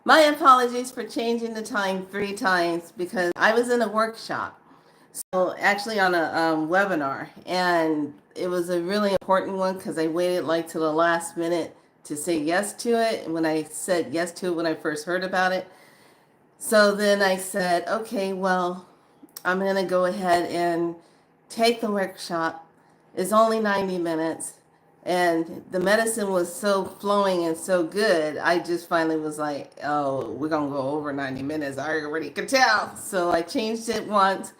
My apologies for changing the time 3 times because I was in a workshop. So actually on a webinar, and it was a really important one because I waited like to the last minute to say yes to it. And when I said yes to it when I first heard about it, so then I said, okay, well, I'm going to go ahead and take the workshop. It's only 90 minutes. And the medicine was so flowing and so good, I just finally was like, oh, we're going to go over 90 minutes. I already could tell. So I changed it once.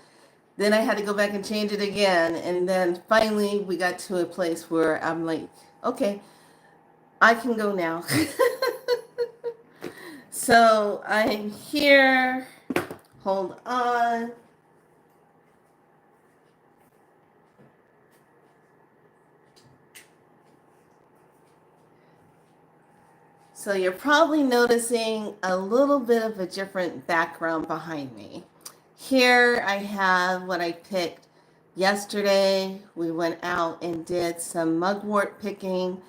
Then I had to go back and change it again. And then finally we got to a place where I'm like, okay, I can go now. So I'm here. Hold on. So you're probably noticing a little bit of a different background behind me. Here I have what I picked yesterday. We went out and did some mugwort picking.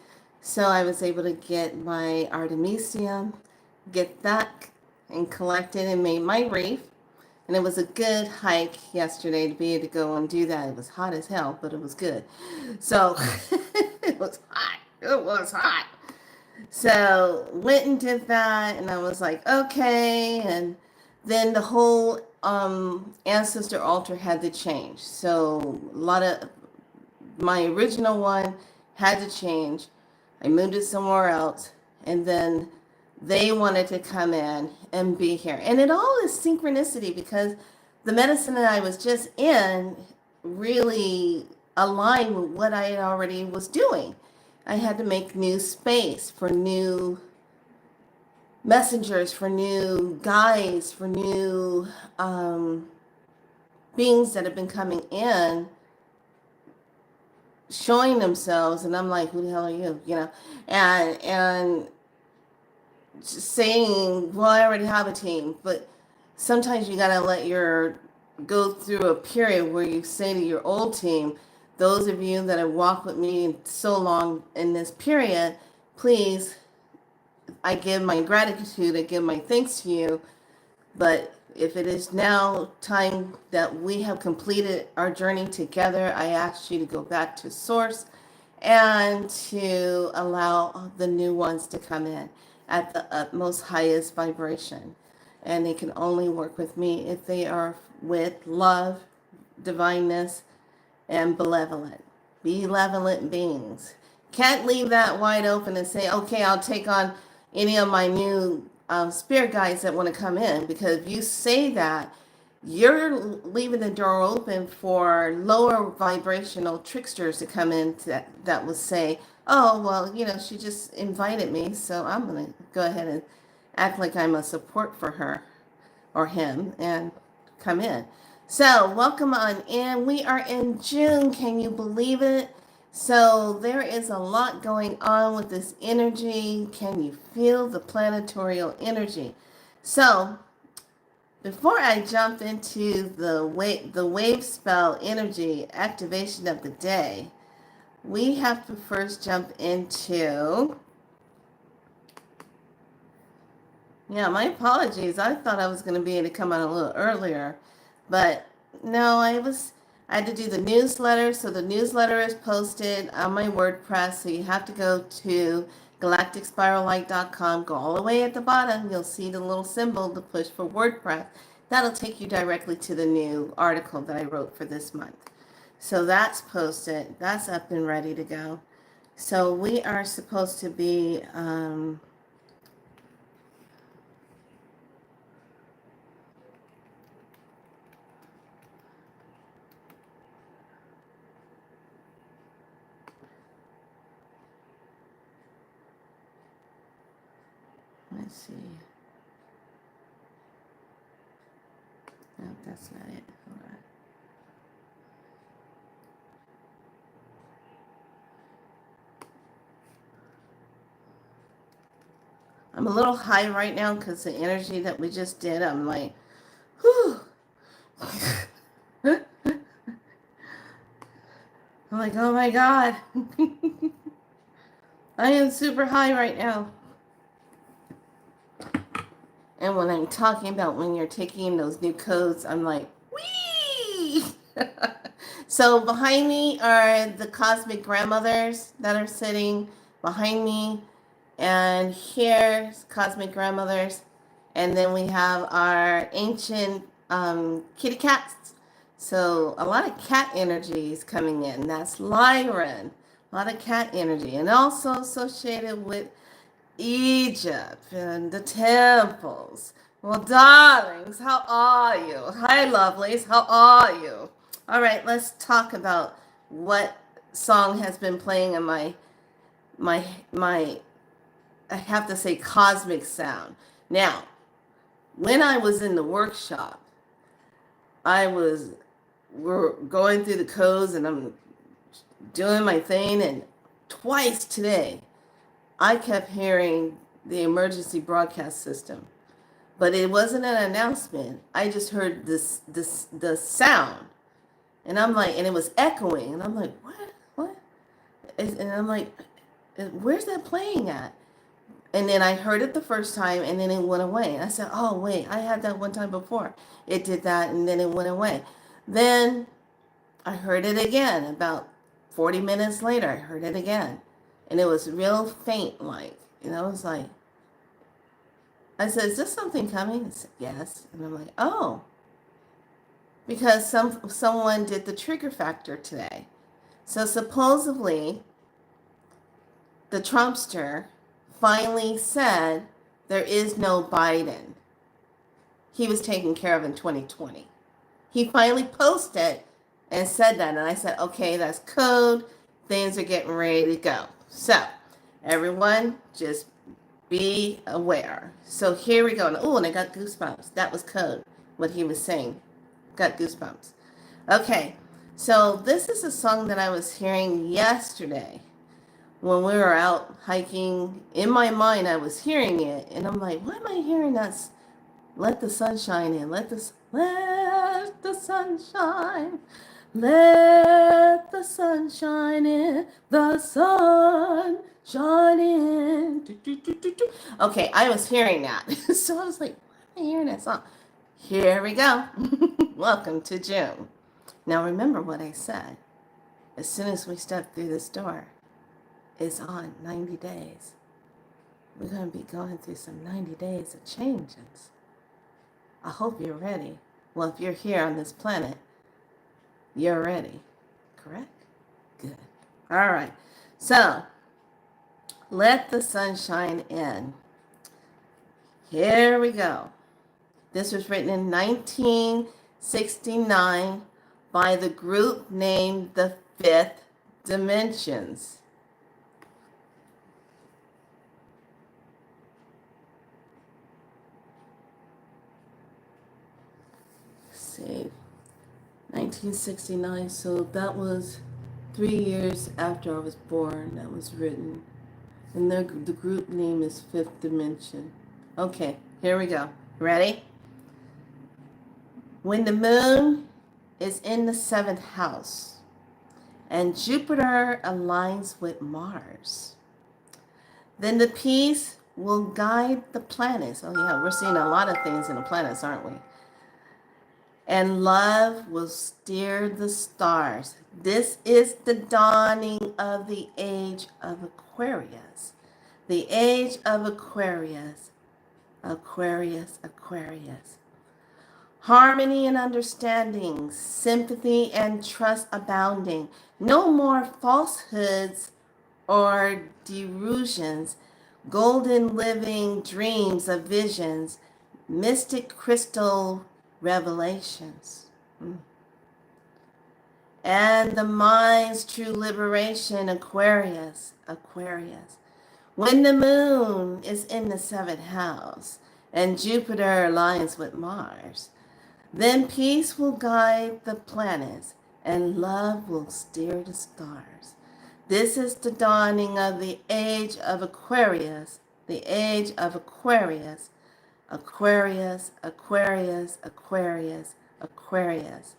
So I was able to get my Artemisium, get that and collected and made my wreath. And it was a good hike yesterday to be able to go and do that. It was hot as hell, but it was good. So it was hot. It was hot. So went and did that, and I was like, okay. And then the whole ancestor altar had to change. So a lot of my original one had to change. I moved it somewhere else, and then they wanted to come in and be here. And it all is synchronicity because the medicine that I was just in really aligned with what I already was doing. I had to make new space for new messengers, for new guides, for new beings that have been coming in, showing themselves, and I'm like, who the hell are you? You know, and just saying, well, I already have a team, but sometimes you gotta let your go through a period where you say to your old team, those of you that have walked with me so long in this period, please, I give my gratitude, I give my thanks to you, but if it is now time that we have completed our journey together, I ask you to go back to source and to allow the new ones to come in at the utmost highest vibration. And they can only work with me if they are with love, divineness, and benevolent beings. Can't leave that wide open and say, okay, I'll take on any of my new spirit guides that want to come in, because if you say that, you're leaving the door open for lower vibrational tricksters to come in that will say, oh, well, you know, she just invited me, so I'm going to go ahead and act like I'm a support for her or him and come in. So welcome on in. We are in June. Can you believe it? So there is a lot going on with this energy. Can you feel the planetarial energy? So before I jump into the wave spell energy activation of the day, we have to first jump into, yeah, my apologies. I thought I was going to be able to come on a little earlier, but no, I had to do the newsletter. So the newsletter is posted on my WordPress. So you have to go to galacticspirallight.com, go all the way at the bottom. You'll see the little symbol to push for WordPress. That'll take you directly to the new article that I wrote for this month. So that's posted. That's up and ready to go. So we are supposed to be let's see. No, that's not it. Hold on. I'm a little high right now because the energy that we just did, I'm like, whew. I'm like, oh my God. I am super high right now. And when I'm talking about when you're taking those new codes, I'm like, wee! So behind me are the cosmic grandmothers that are sitting behind me. And here's cosmic grandmothers. And then we have our ancient kitty cats. So a lot of cat energy is coming in. That's Lyran. A lot of cat energy. And also associated with Egypt and the temples. Well, darlings, how are you? Hi, lovelies, how are you? All right, let's talk about what song has been playing in my I have to say cosmic sound. Now, when I was in the workshop, we're going through the codes and I'm doing my thing, and twice today I kept hearing the emergency broadcast system, but it wasn't an announcement. I just heard the sound, and I'm like, and it was echoing, and I'm like, what? And I'm like, where's that playing at? And then I heard it the first time, and then it went away. And I said, oh wait, I had that one time before. It did that, and then it went away. Then I heard it again. About 40 minutes later, I heard it again, and it was real faint, like. And I was like, I said, is this something coming? He said, yes. And I'm like, oh, because someone did the trigger factor today. So supposedly, the Trumpster finally said there is no Biden. He was taken care of in 2020. He finally posted and said that. And I said, okay, that's code. Things are getting ready to go. So everyone just be aware. So here we go. Oh, and I got goosebumps. That was code, what he was saying. Got goosebumps. Okay, so this is a song that I was hearing yesterday when we were out hiking. In my mind, I was hearing it, and I'm like, why am I hearing that? Let the sun shine in. Let the sun shine. Let the sun shine in. The sun shine in. Do, do, do, do, do. Okay, I was hearing that. So I was like, why am I hearing that song? Here we go. Welcome to June. Now remember what I said. As soon as we step through this door, it's on 90 days. We're going to be going through some 90 days of changes. I hope you're ready. Well, if you're here on this planet, you're ready. Correct? Good. All right. So, let the sun shine in. Here we go. This was written in 1969 by the group named The Fifth Dimensions. See, 1969, so that was 3 years after I was born. That was written. And the group name is Fifth Dimension. Okay, here we go. Ready? When the moon is in the 7th house and Jupiter aligns with Mars, then the peace will guide the planets. Oh yeah, we're seeing a lot of things in the planets, aren't we? And love will steer the stars. This is the dawning of the age of Aquarius. The age of Aquarius. Aquarius, Aquarius. Harmony and understanding, sympathy and trust abounding. No more falsehoods or delusions. Golden living dreams of visions. Mystic crystal revelations. And the mind's true liberation, Aquarius, Aquarius. When the moon is in the 7th house and Jupiter aligns with Mars, then peace will guide the planets and love will steer the stars. This is the dawning of the age of Aquarius, the age of Aquarius. Aquarius, Aquarius, Aquarius, Aquarius.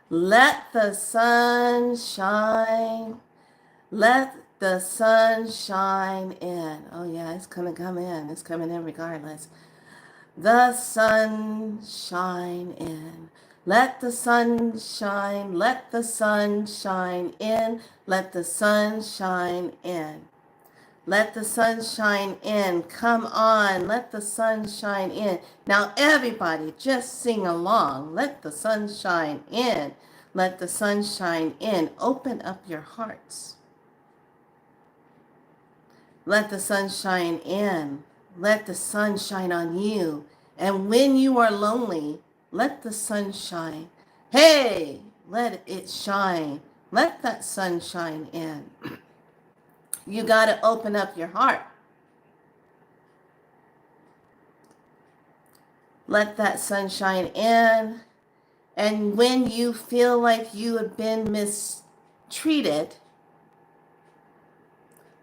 Let the sun shine. Let the sun shine in. Oh yeah, it's going to come in. It's coming in regardless. the sun shine in. Let the sun shine, let the sun shine in, let the sun shine in. Let the sun shine in. Come on, let the sun shine in. Now everybody just sing along. Let the sun shine in. Let the sun shine in. Open up your hearts. Let the sun shine in. Let the sun shine on you. And when you are lonely, let the sun shine. Hey, let it shine. Let that sun shine in. You got to open up your heart. Let that sun shine in. And when you feel like you have been mistreated,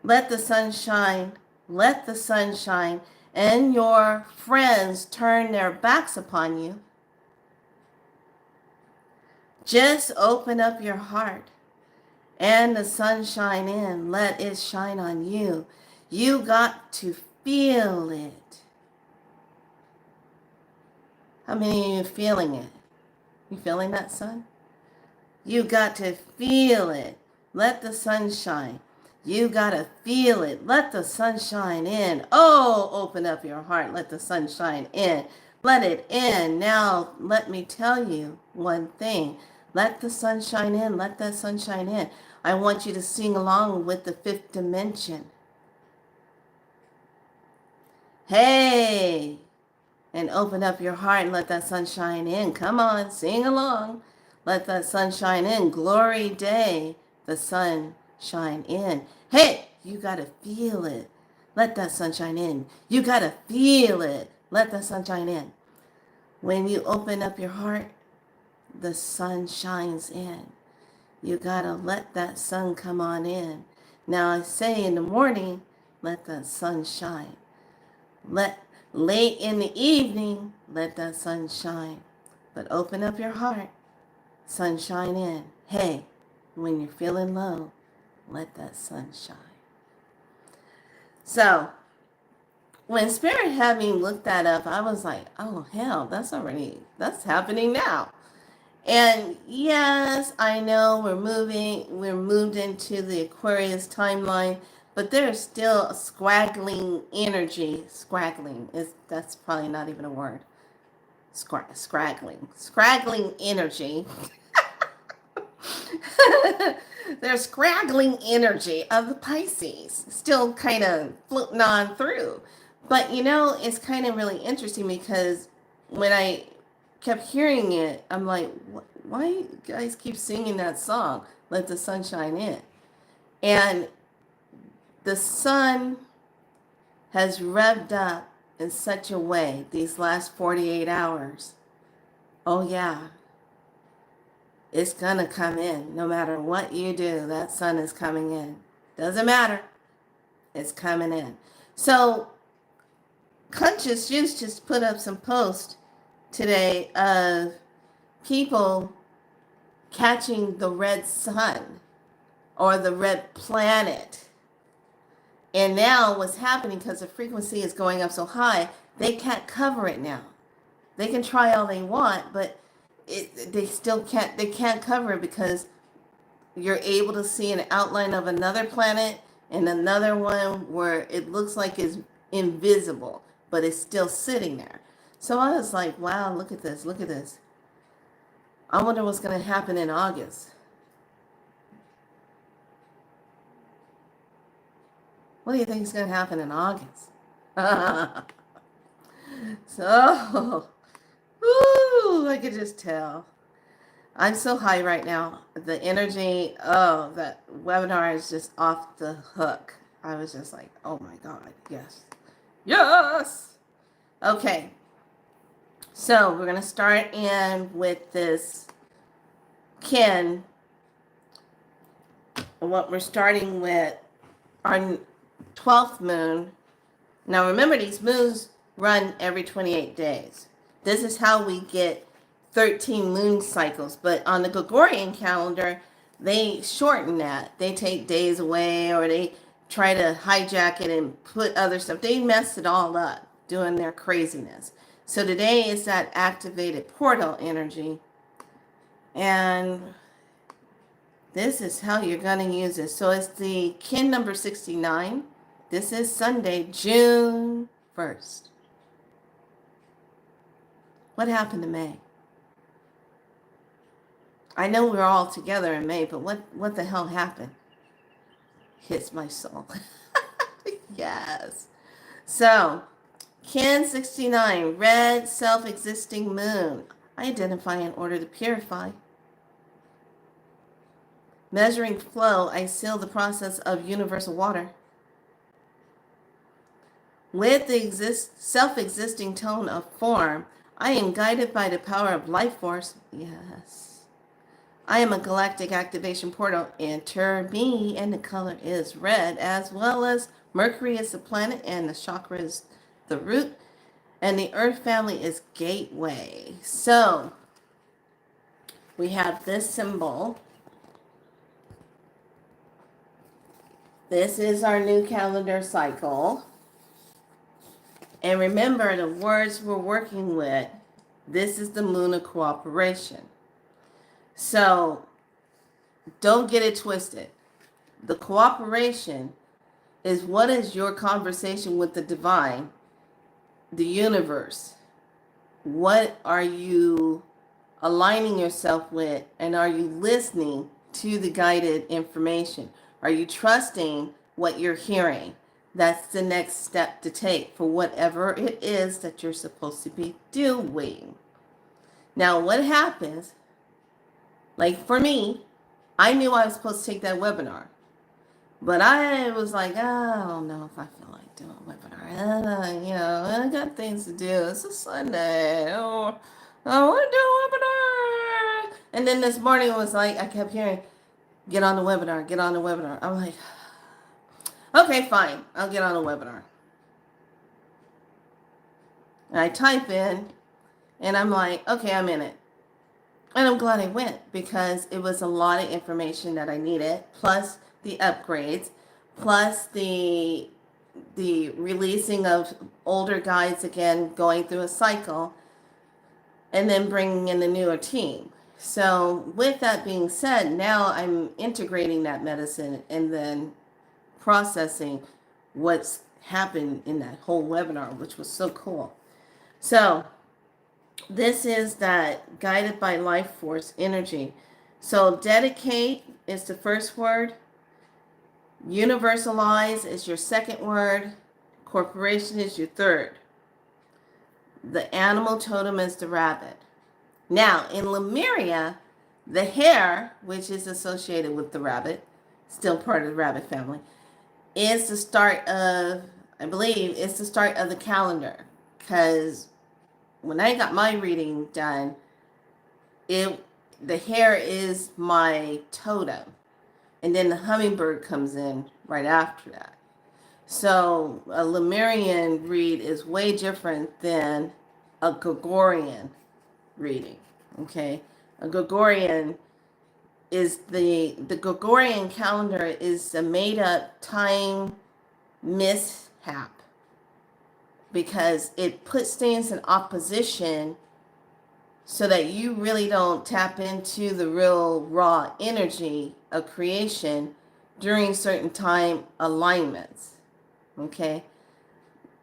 let the sun shine. Let the sun shine. And your friends turn their backs upon you. Just open up your heart and the sun shine in. Let it shine on you. You got to feel it. How many of you feeling it? You feeling that sun? You got to feel it. Let the sun shine. You got to feel it. Let the sun shine in. Oh, open up your heart. Let the sun shine in. Let it in. Now, let me tell you one thing. Let the sun shine in. Let that sun shine in. I want you to sing along with the fifth dimension. Hey, and open up your heart and let that sun shine in. Come on, sing along. Let that sun shine in. Glory day, the sun shine in. Hey, you got to feel it. Let that sun shine in. You got to feel it. Let that sun shine in. When you open up your heart, the sun shines in. You got to let that sun come on in. Now I say in the morning, let that sun shine. Late in the evening, let that sun shine. But open up your heart, sun shine in. Hey, when you're feeling low, let that sun shine. So, when Spirit had me look that up, I was like, oh hell, that's happening now. And yes, I know we're moved into the Aquarius timeline, but there's still a scraggling energy. That's probably not even a word. Scraggling energy. There's scraggling energy of the Pisces still kind of floating on through. But it's kind of really interesting because when I kept hearing it, I'm like, why you guys keep singing that song, Let the Sun Shine In? And the sun has revved up in such a way these last 48 hours. Oh yeah, it's gonna come in. No matter what you do, that sun is coming in. Doesn't matter. It's coming in. So Conscious Juice just put up some posts today of people catching the red sun or the red planet. And now what's happening, because the frequency is going up so high, they can't cover it now. They can try all they want, but they can't cover it because you're able to see an outline of another planet and another one where it looks like it's invisible, but it's still sitting there. So I was like, wow, look at this. I wonder what's going to happen in August. What do you think is going to happen in August? So, I could just tell. I'm so high right now. The energy, that webinar is just off the hook. I was just like, oh my God, yes. Yes! Okay. So we're going to start in with this Ken. What we're starting with our 12th moon. Now remember, these moons run every 28 days. This is how we get 13 moon cycles. But on the Gregorian calendar, they shorten that. They take days away, or they try to hijack it and put other stuff. They mess it all up doing their craziness. So today is that activated portal energy. And this is how you're going to use it. So it's the kin number 69. This is Sunday, June 1st. What happened to May? I know we're all together in May, but what the hell happened? Hits my soul. Yes. So, kin 69, red self-existing moon. I identify in order to purify. Measuring flow, I seal the process of universal water. With the self-existing tone of form, I am guided by the power of life force. Yes. I am a galactic activation portal. Enter me, and the color is red, as well as Mercury is the planet, and the chakra is the root, and the earth family is gateway. So, we have this symbol. This is our new calendar cycle. And remember the words we're working with. This is the moon of cooperation. So don't get it twisted. The cooperation is what is your conversation with the divine, the universe. What are you aligning yourself with, and are you listening to the guided information? Are you trusting what you're hearing? That's the next step to take for whatever it is that you're supposed to be doing. Now, what happens, like for me, I knew I was supposed to take that webinar, but I was like, I don't know if I feel like doing a webinar. I got things to do. It's a Sunday. I want to do a webinar. And then this morning it was like, I kept hearing, get on the webinar, get on the webinar. I'm like, okay, fine. I'll get on a webinar. And I type in, and I'm like, okay, I'm in it. And I'm glad I went, because it was a lot of information that I needed, plus the upgrades, plus the releasing of older guides again, going through a cycle, and then bringing in the newer team. So with that being said, now I'm integrating that medicine and then processing what's happened in that whole webinar, which was so cool. So this is that guided by life force energy. So dedicate is the first word. Universalize is your second word. Corporation is your third. The animal totem is the rabbit. Now, in Lemuria, the hare, which is associated with the rabbit, still part of the rabbit family, is the start of, I believe, it's the start of the calendar. Because when I got my reading done, the hare is my totem. And then the hummingbird comes in right after that. So a Lemurian read is way different than a Gregorian reading. Okay, a Gregorian is the Gregorian calendar is a made up time mishap, because it puts things in opposition so that you really don't tap into the real raw energy of creation during certain time alignments. Okay,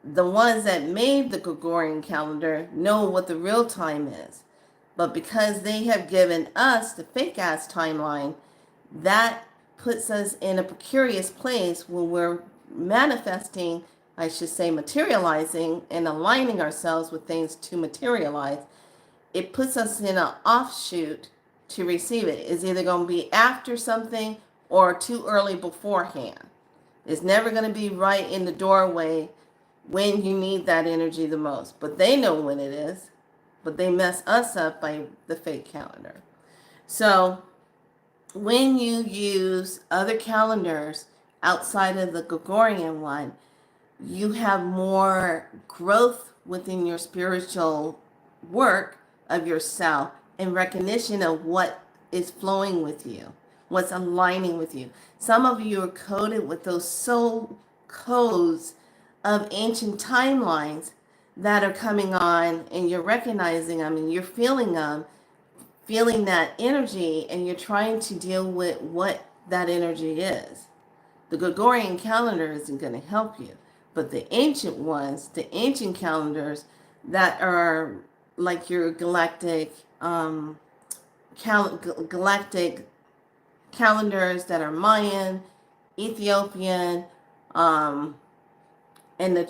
the ones that made the Gregorian calendar know what the real time is, but because they have given us the fake ass timeline, that puts us in a precarious place when we're manifesting, I should say materializing, and aligning ourselves with things to materialize. It puts us in an offshoot to receive it. It's either going to be after something or too early beforehand. It's never going to be right in the doorway when you need that energy the most. But they know when it is. But they mess us up by the fake calendar. So when you use other calendars outside of the Gregorian one, you have more growth within your spiritual work of yourself and recognition of what is flowing with you, what's aligning with you. Some of you are coded with those soul codes of ancient timelines that are coming on, and you're recognizing them and you're feeling them, feeling that energy, and you're trying to deal with what that energy is. The Gregorian calendar isn't going to help you, but the ancient ones, the ancient calendars that are like your galactic, galactic calendars that are Mayan, Ethiopian, um, and the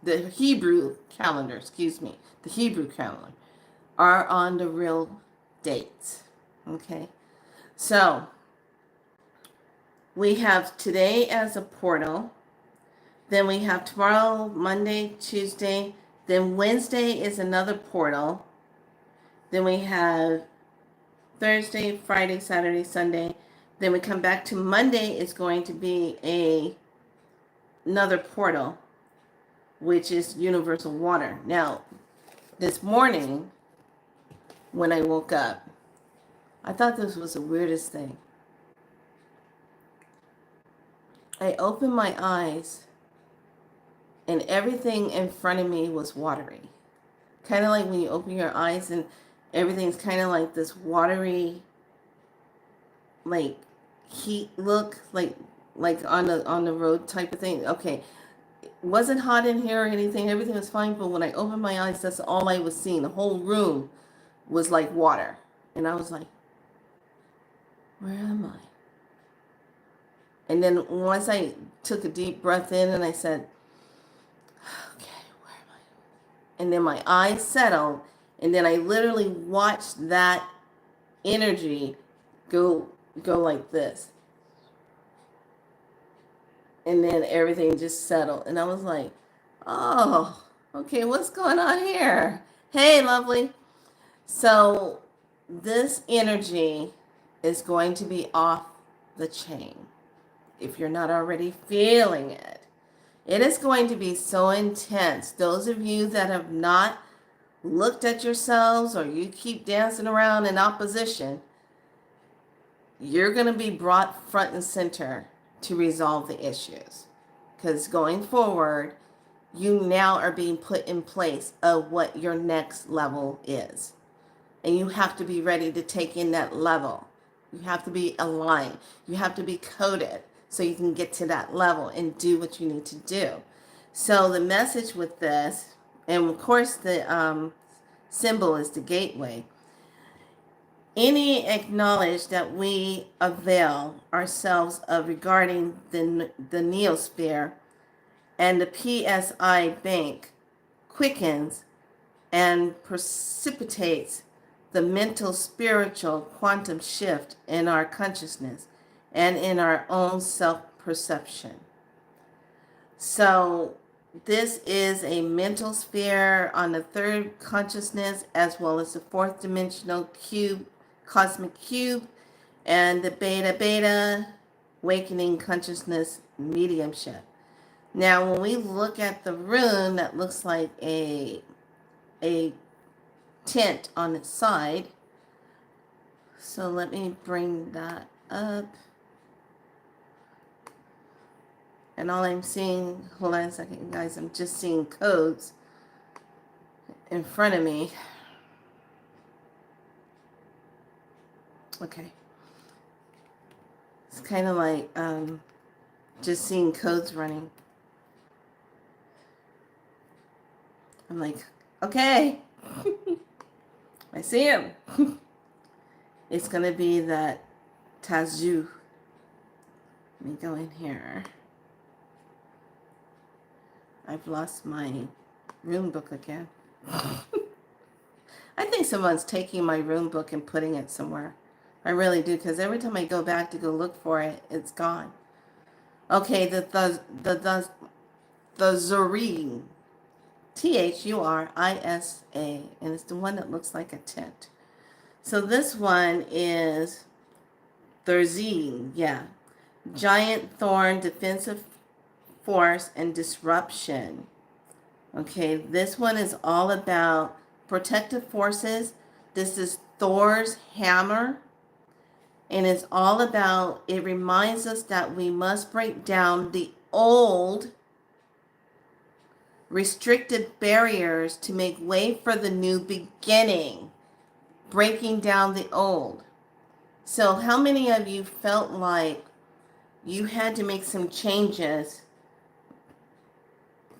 the Hebrew calendar, excuse me, the Hebrew calendar are on the real dates. Okay, so we have today as a portal. Then we have tomorrow, Monday, Tuesday. Then Wednesday is another portal. Then we have Thursday, Friday, Saturday, Sunday. Then we come back to Monday. It's going to be another portal, which is universal water. Now, this morning when I woke up, I thought this was the weirdest thing. I opened my eyes and everything in front of me was watery. Kind of like when you open your eyes and everything's kind of like this watery, like heat look, like on the road type of thing. Okay, it wasn't hot in here or anything. Everything was fine. But when I opened my eyes, that's all I was seeing. The whole room was like water, and I was like, "Where am I?" And then once I took a deep breath in and I said, "Okay, where am I?" And then my eyes settled, and then I literally watched that energy go like this. And then everything just settled. And I was like, "Oh, okay, what's going on here? Hey, lovely." So this energy is going to be off the chain. If you're not already feeling it, it is going to be so intense. Those of you that have not looked at yourselves, or you keep dancing around in opposition, you're going to be brought front and center to resolve the issues. Because going forward, you now are being put in place of what your next level is. And you have to be ready to take in that level. You have to be aligned. You have to be coded so you can get to that level and do what you need to do. So the message with this, and of course the symbol is the gateway. Any acknowledge that we avail ourselves of regarding the neosphere and the PSI bank quickens and precipitates the mental, spiritual quantum shift in our consciousness and in our own self-perception. So this is a mental sphere on the third consciousness, as well as the fourth dimensional cube, cosmic cube, and the beta awakening consciousness mediumship. Now, when we look at the rune, that looks like a tent on its side. So let me bring that up. And all I'm seeing, hold on a second, guys, I'm just seeing codes in front of me. Okay. It's kind of like just seeing codes running. I'm like, okay. I see him. It's going to be that Tazu. Let me go in here. I've lost my rune book again. I think someone's taking my rune book and putting it somewhere. I really do, because every time I go back to go look for it, it's gone. Okay, the Zurine. Thurisa, and it's the one that looks like a tent. So this one is Thurzine, yeah. Giant thorn, defensive force, and disruption. Okay, this one is all about protective forces. This is Thor's hammer. And it's all about, it reminds us that we must break down the old restrictive barriers to make way for the new beginning, breaking down the old. So how many of you felt like you had to make some changes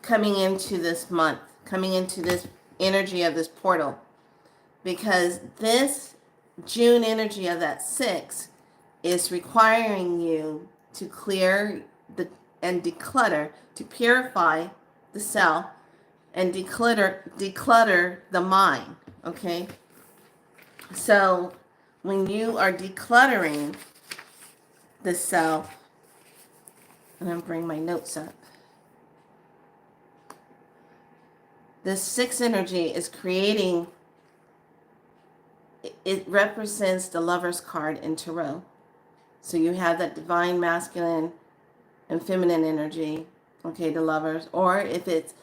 coming into this month, coming into this energy of this portal? Because this June energy of that 6 is requiring you to clear and declutter, to purify the self and declutter the mind, okay? So when you are decluttering the self, I'm going to bring my notes up. This 6 energy is creating, it represents the Lover's card in Tarot. So you have that divine masculine and feminine energy, okay, the Lovers. Or if it's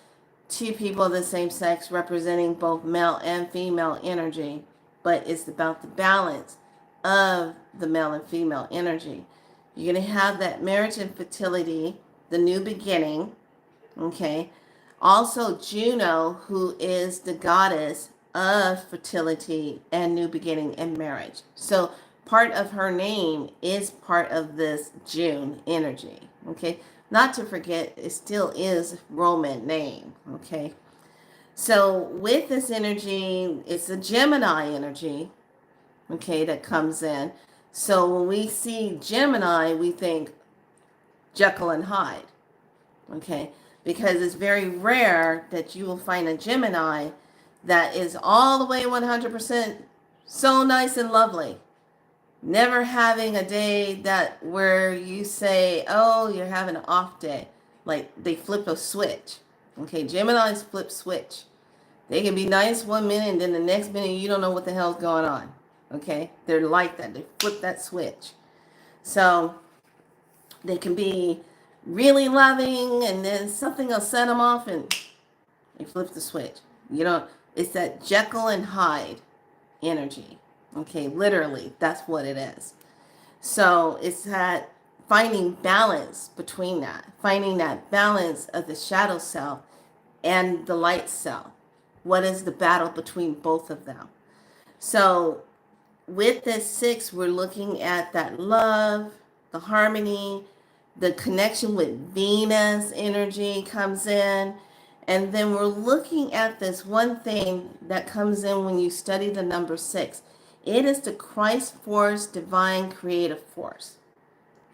two people of the same sex representing both male and female energy, but it's about the balance of the male and female energy. You're going to have that marriage and fertility, the new beginning, okay? Also Juno, who is the goddess of fertility and new beginning and marriage. So part of her name is part of this June energy, okay? Not to forget, it still is Roman name, okay? So with this energy, it's a Gemini energy, okay, that comes in. So when we see Gemini, we think Jekyll and Hyde, okay? Because it's very rare that you will find a Gemini that is all the way 100% so nice and lovely. Never having a day that where you say, oh, you're having an off day. Like they flip a switch. Okay, Geminis flip switch. They can be nice one minute and then the next minute you don't know what the hell's going on. Okay, they're like that. They flip that switch. So they can be really loving and then something will set them off and they flip the switch. You know, it's that Jekyll and Hyde energy. Okay, literally, that's what it is. So it's that finding balance between that, finding that balance of the shadow self and the light self. What is the battle between both of them? So with this 6, we're looking at that love, the harmony, the connection with Venus energy comes in. And then we're looking at this one thing that comes in when you study the number 6. It is the Christ force, divine creative force.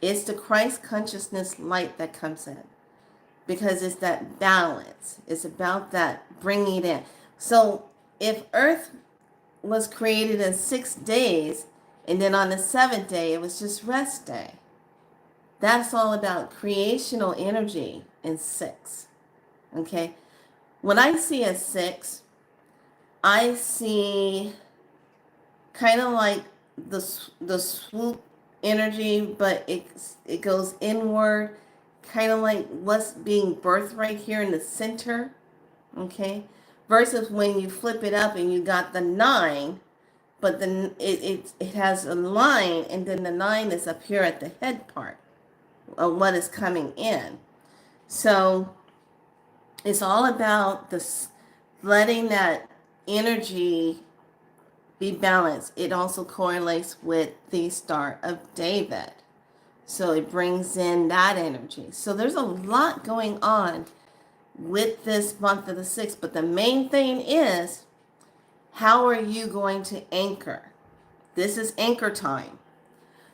It's the Christ consciousness light that comes in. Because it's that balance. It's about that bringing it in. So if Earth was created in 6 days, and then on the 7th day, it was just rest day. That's all about creational energy in 6. Okay? When I see a 6, I see kind of like the swoop energy, but it goes inward, kind of like what's being birthed right here in the center, okay? Versus when you flip it up and you got the 9, but then it has a line, and then the 9 is up here at the head part of what is coming in. So it's all about this, letting that energy be balanced. It also correlates with the Star of David. So it brings in that energy. So there's a lot going on with this month of the 6th. But the main thing is, how are you going to anchor? This is anchor time.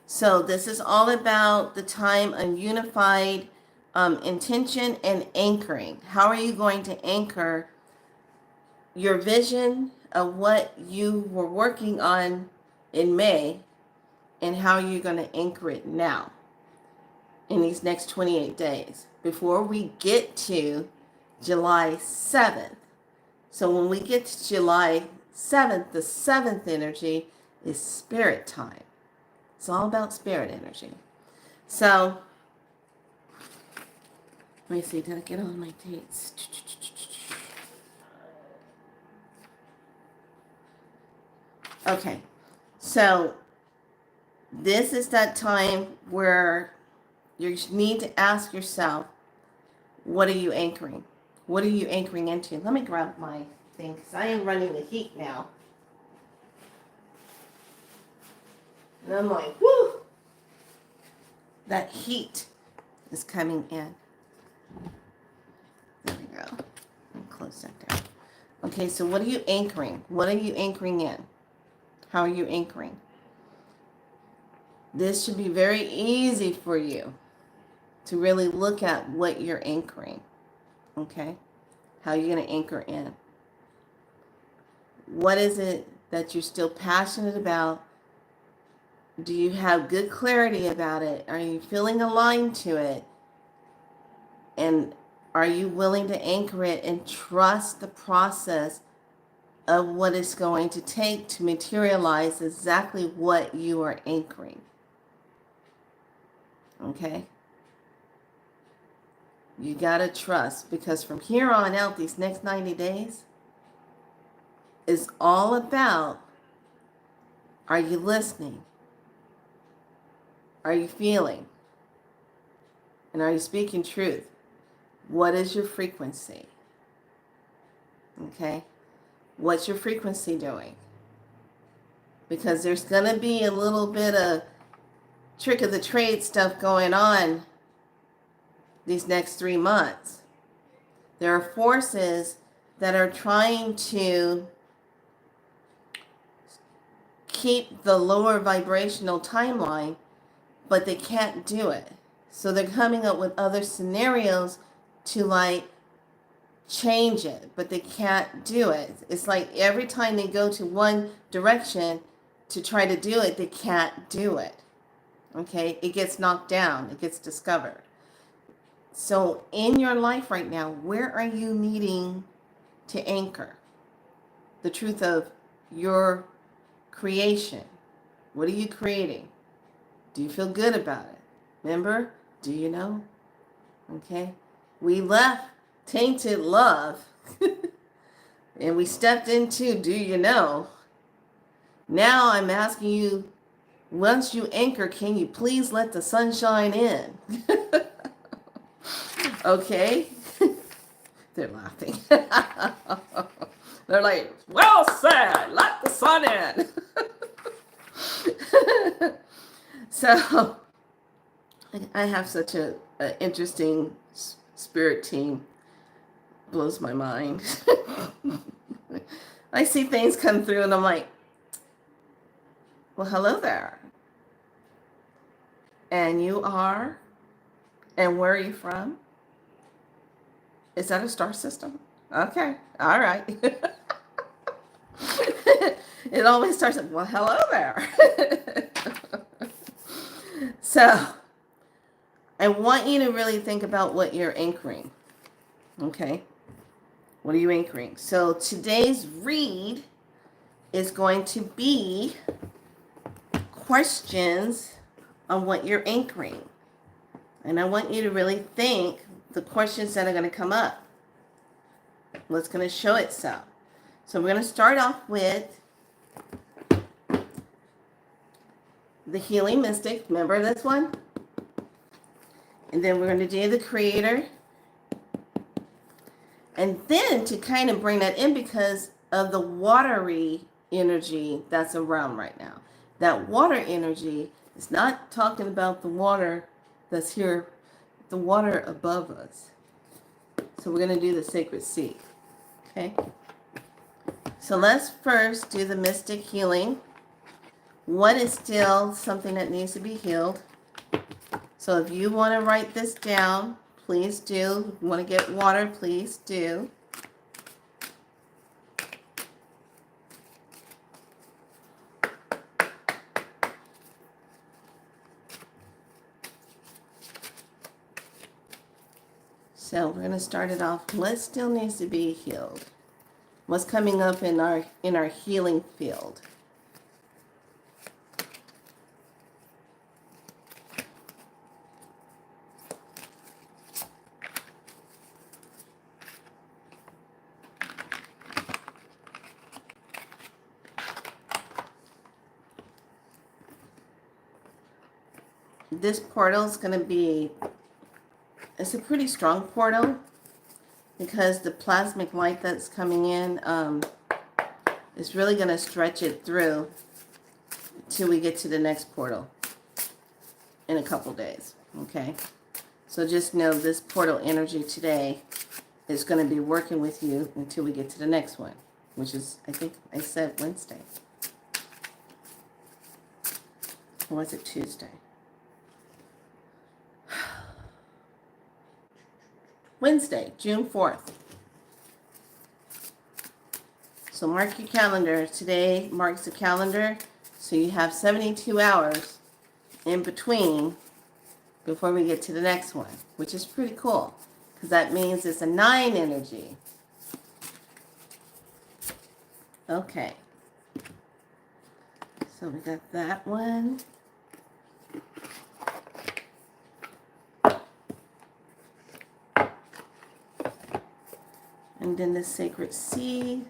So this is all about the time of unified intention and anchoring. How are you going to anchor your vision of what you were working on in May, and how you're going to anchor it now in these next 28 days before we get to July 7th. So when we get to July 7th, the 7th energy is spirit time. It's all about spirit energy. So let me see, did I get all my dates? Okay, so this is that time where you need to ask yourself, what are you anchoring? What are you anchoring into? Let me grab my thing because I am running the heat now. And I'm like, whoo! That heat is coming in. There we go. I'll close that down. Okay, so what are you anchoring? What are you anchoring in? How are you anchoring? This should be very easy for you to really look at what you're anchoring. Okay? How you're going to anchor in. What is it that you're still passionate about? Do you have good clarity about it? Are you feeling aligned to it? And are you willing to anchor it and trust the process of what it's going to take to materialize exactly what you are anchoring? Okay? You got to trust, because from here on out, these next 90 days is all about, are you listening? Are you feeling? And are you speaking truth? What is your frequency? Okay? What's your frequency doing? Because there's going to be a little bit of trick of the trade stuff going on these next 3 months. There are forces that are trying to keep the lower vibrational timeline, but they can't do it. So they're coming up with other scenarios to like change it, but they can't do it. It's like every time they go to one direction to try to do it, they can't do it. Okay? It gets knocked down. It gets discovered. So in your life right now, where are you needing to anchor the truth of your creation? What are you creating? Do you feel good about it? Remember? Do you know? Okay? We left tainted love and we stepped into do you know? Now I'm asking you, once you anchor, can you please let the sunshine in? Okay? They're laughing. They're like, well said, let the sun in. So I have such a interesting spirit team. Blows my mind. I see things come through and I'm like, well, hello there. And you are? And where are you from? Is that a star system? Okay. All right. It always starts with, well, hello there. So I want you to really think about what you're anchoring. Okay? What are you anchoring? So today's read is going to be questions on what you're anchoring. And I want you to really think the questions that are going to come up. What's going to show itself. So we're going to start off with the Healing Mystic. Remember this one? And then we're going to do the Creator. And then to kind of bring that in because of the watery energy that's around right now. That water energy is not talking about the water that's here, the water above us. So we're going to do the Sacred Sea. Okay? So let's first do the Mystic Healing. What is still something that needs to be healed? So if you want to write this down, please do. If you want to get water, please do. So we're going to start it off. What still needs to be healed? What's coming up in our healing field? This portal is going to be, it's a pretty strong portal. because the plasmic light that's coming in is really going to stretch it through till we get to the next portal in a couple days. Okay, so just know this portal energy today is going to be working with you until we get to the next one, which is, I think I said Wednesday. Or was it Tuesday? Wednesday, June 4th. So mark your calendar. Today marks the calendar. So you have 72 hours in between before we get to the next one, which is pretty cool because that means it's a 9 energy. Okay. So we got that one. And then the sacred seed.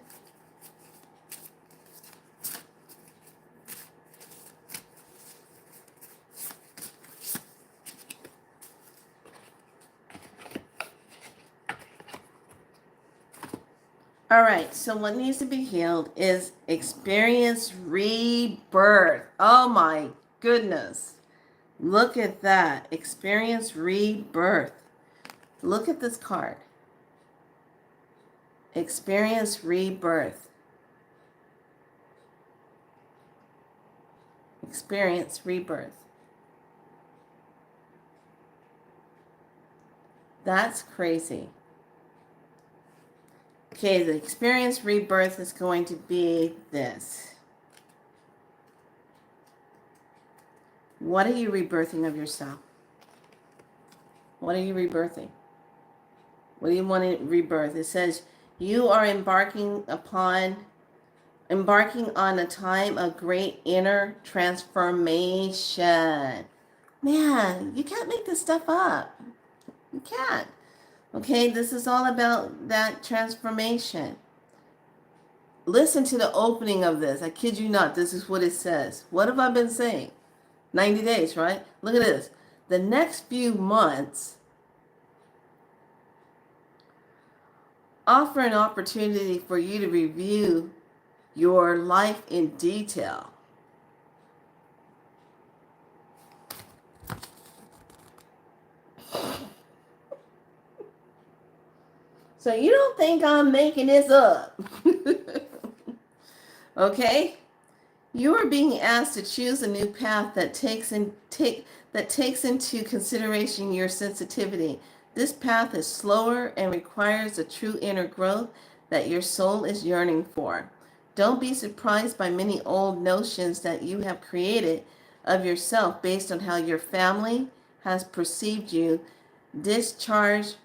All right, so what needs to be healed is experience rebirth. Oh my goodness. Look at that. Experience rebirth. Look at this card. Experience rebirth. Experience rebirth. That's crazy. Okay, the experience rebirth is going to be this. What are you rebirthing of yourself? What are you rebirthing? What do you want to rebirth? It says you are embarking on a time of great inner transformation. Man, you can't make this stuff up. You can't. Okay, this is all about that transformation. Listen to the opening of this. I kid you not. This is what it says. What have I been saying? 90 days, right? Look at this. The next few months offer an opportunity for you to review your life in detail. So you don't think I'm making this up. Okay? You are being asked to choose a new path that takes into consideration your sensitivity. This path is slower and requires a true inner growth that your soul is yearning for. Don't be surprised by many old notions that you have created of yourself based on how your family has perceived you. Discharge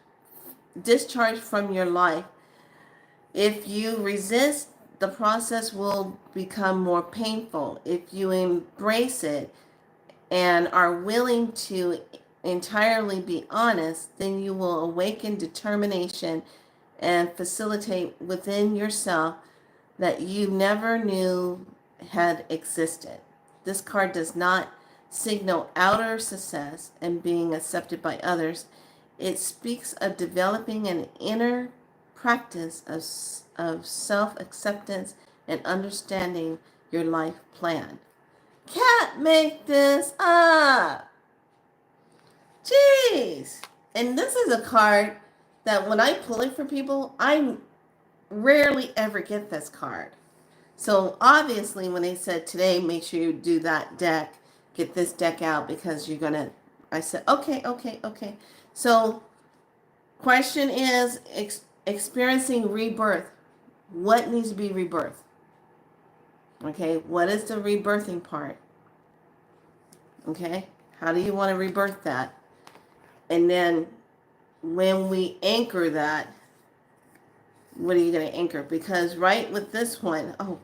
from your life. If you resist, the process will become more painful. If you embrace it and are willing to entirely be honest, then you will awaken determination and facilitate within yourself that you never knew had existed. This card does not signal outer success and being accepted by others. It speaks of developing an inner practice of self-acceptance and understanding your life plan. Can't make this up. Jeez. And this is a card that when I pull it for people, I rarely ever get this card. So obviously when they said today, make sure you do that deck, get this deck out because you're going to, I said, okay. So question is experiencing rebirth. What needs to be rebirthed? Okay, what is the rebirthing part? Okay, how do you want to rebirth that? And then when we anchor that, what are you going to anchor? Because right with this one, oh,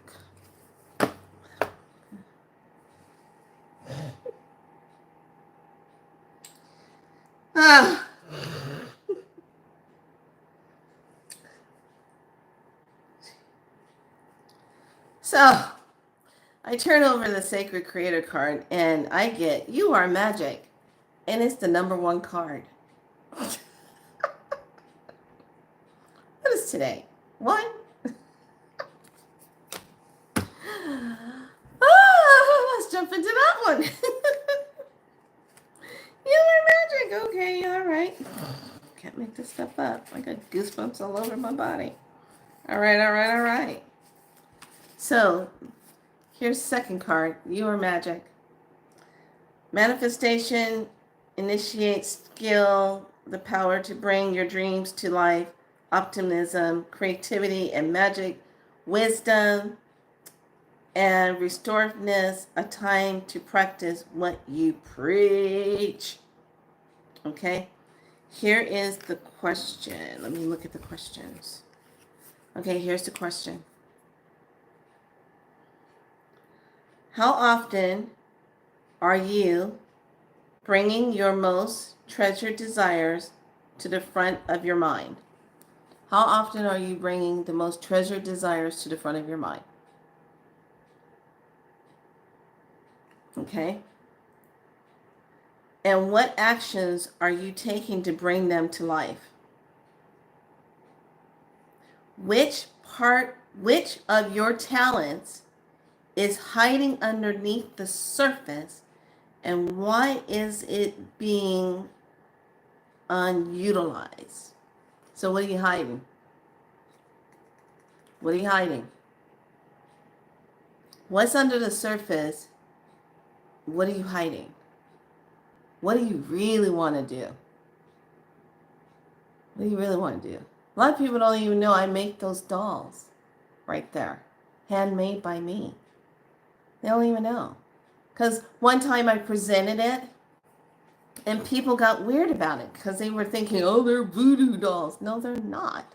ah. So I turn over the Sacred Creator card and I get You Are Magic. And it's the number 1 card. today. One. Let's jump into that one. Healer magic. Okay, all right. Can't make this stuff up. I got goosebumps all over my body. All right. So, here's the second card. You are magic. Manifestation initiates skill, the power to bring your dreams to life, optimism, creativity, and magic, wisdom, and restorativeness, a time to practice what you preach. Okay? Here is the question. Let me look at the questions. Okay, here's the question. How often are you bringing your most treasured desires to the front of your mind? How often are you bringing the most treasured desires to the front of your mind? Okay? And what actions are you taking to bring them to life? Which of your talents is hiding underneath the surface, and why is it being unutilized? So what are you hiding? What are you hiding? What's under the surface? What are you hiding? What do you really want to do? What do you really want to do? A lot of people don't even know I make those dolls right there, handmade by me. They don't even know. Because one time I presented it and people got weird about it because they were thinking, oh, they're voodoo dolls. No, they're not.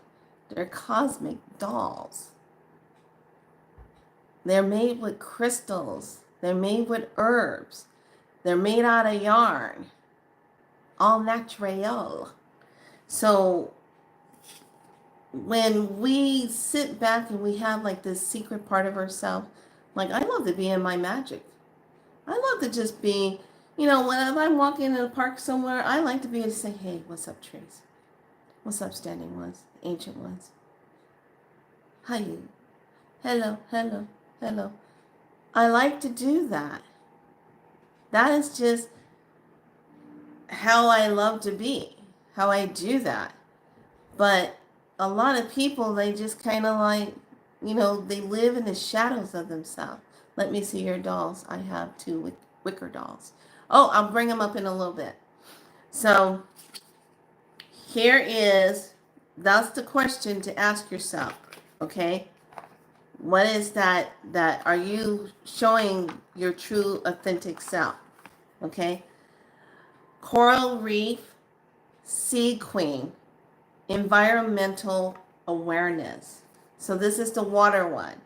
They're cosmic dolls. They're made with crystals. They're made with herbs. They're made out of yarn. All natural. So when we sit back and we have like this secret part of ourselves, like I love to be in my magic. I love to just be, when I'm walking in the park somewhere, I like to be able to say, hey, what's up, trees? What's up, standing ones, ancient ones? How you? Hello. I like to do that. That is just how I love to be, how I do that. But a lot of people, they just kind of like, they live in the shadows of themselves. Let me see your dolls. I have 2 wicker dolls. Oh, I'll bring them up in a little bit. So that's the question to ask yourself, okay? What is that are you showing your true authentic self, okay? Coral reef, sea queen, environmental awareness. So this is the water one.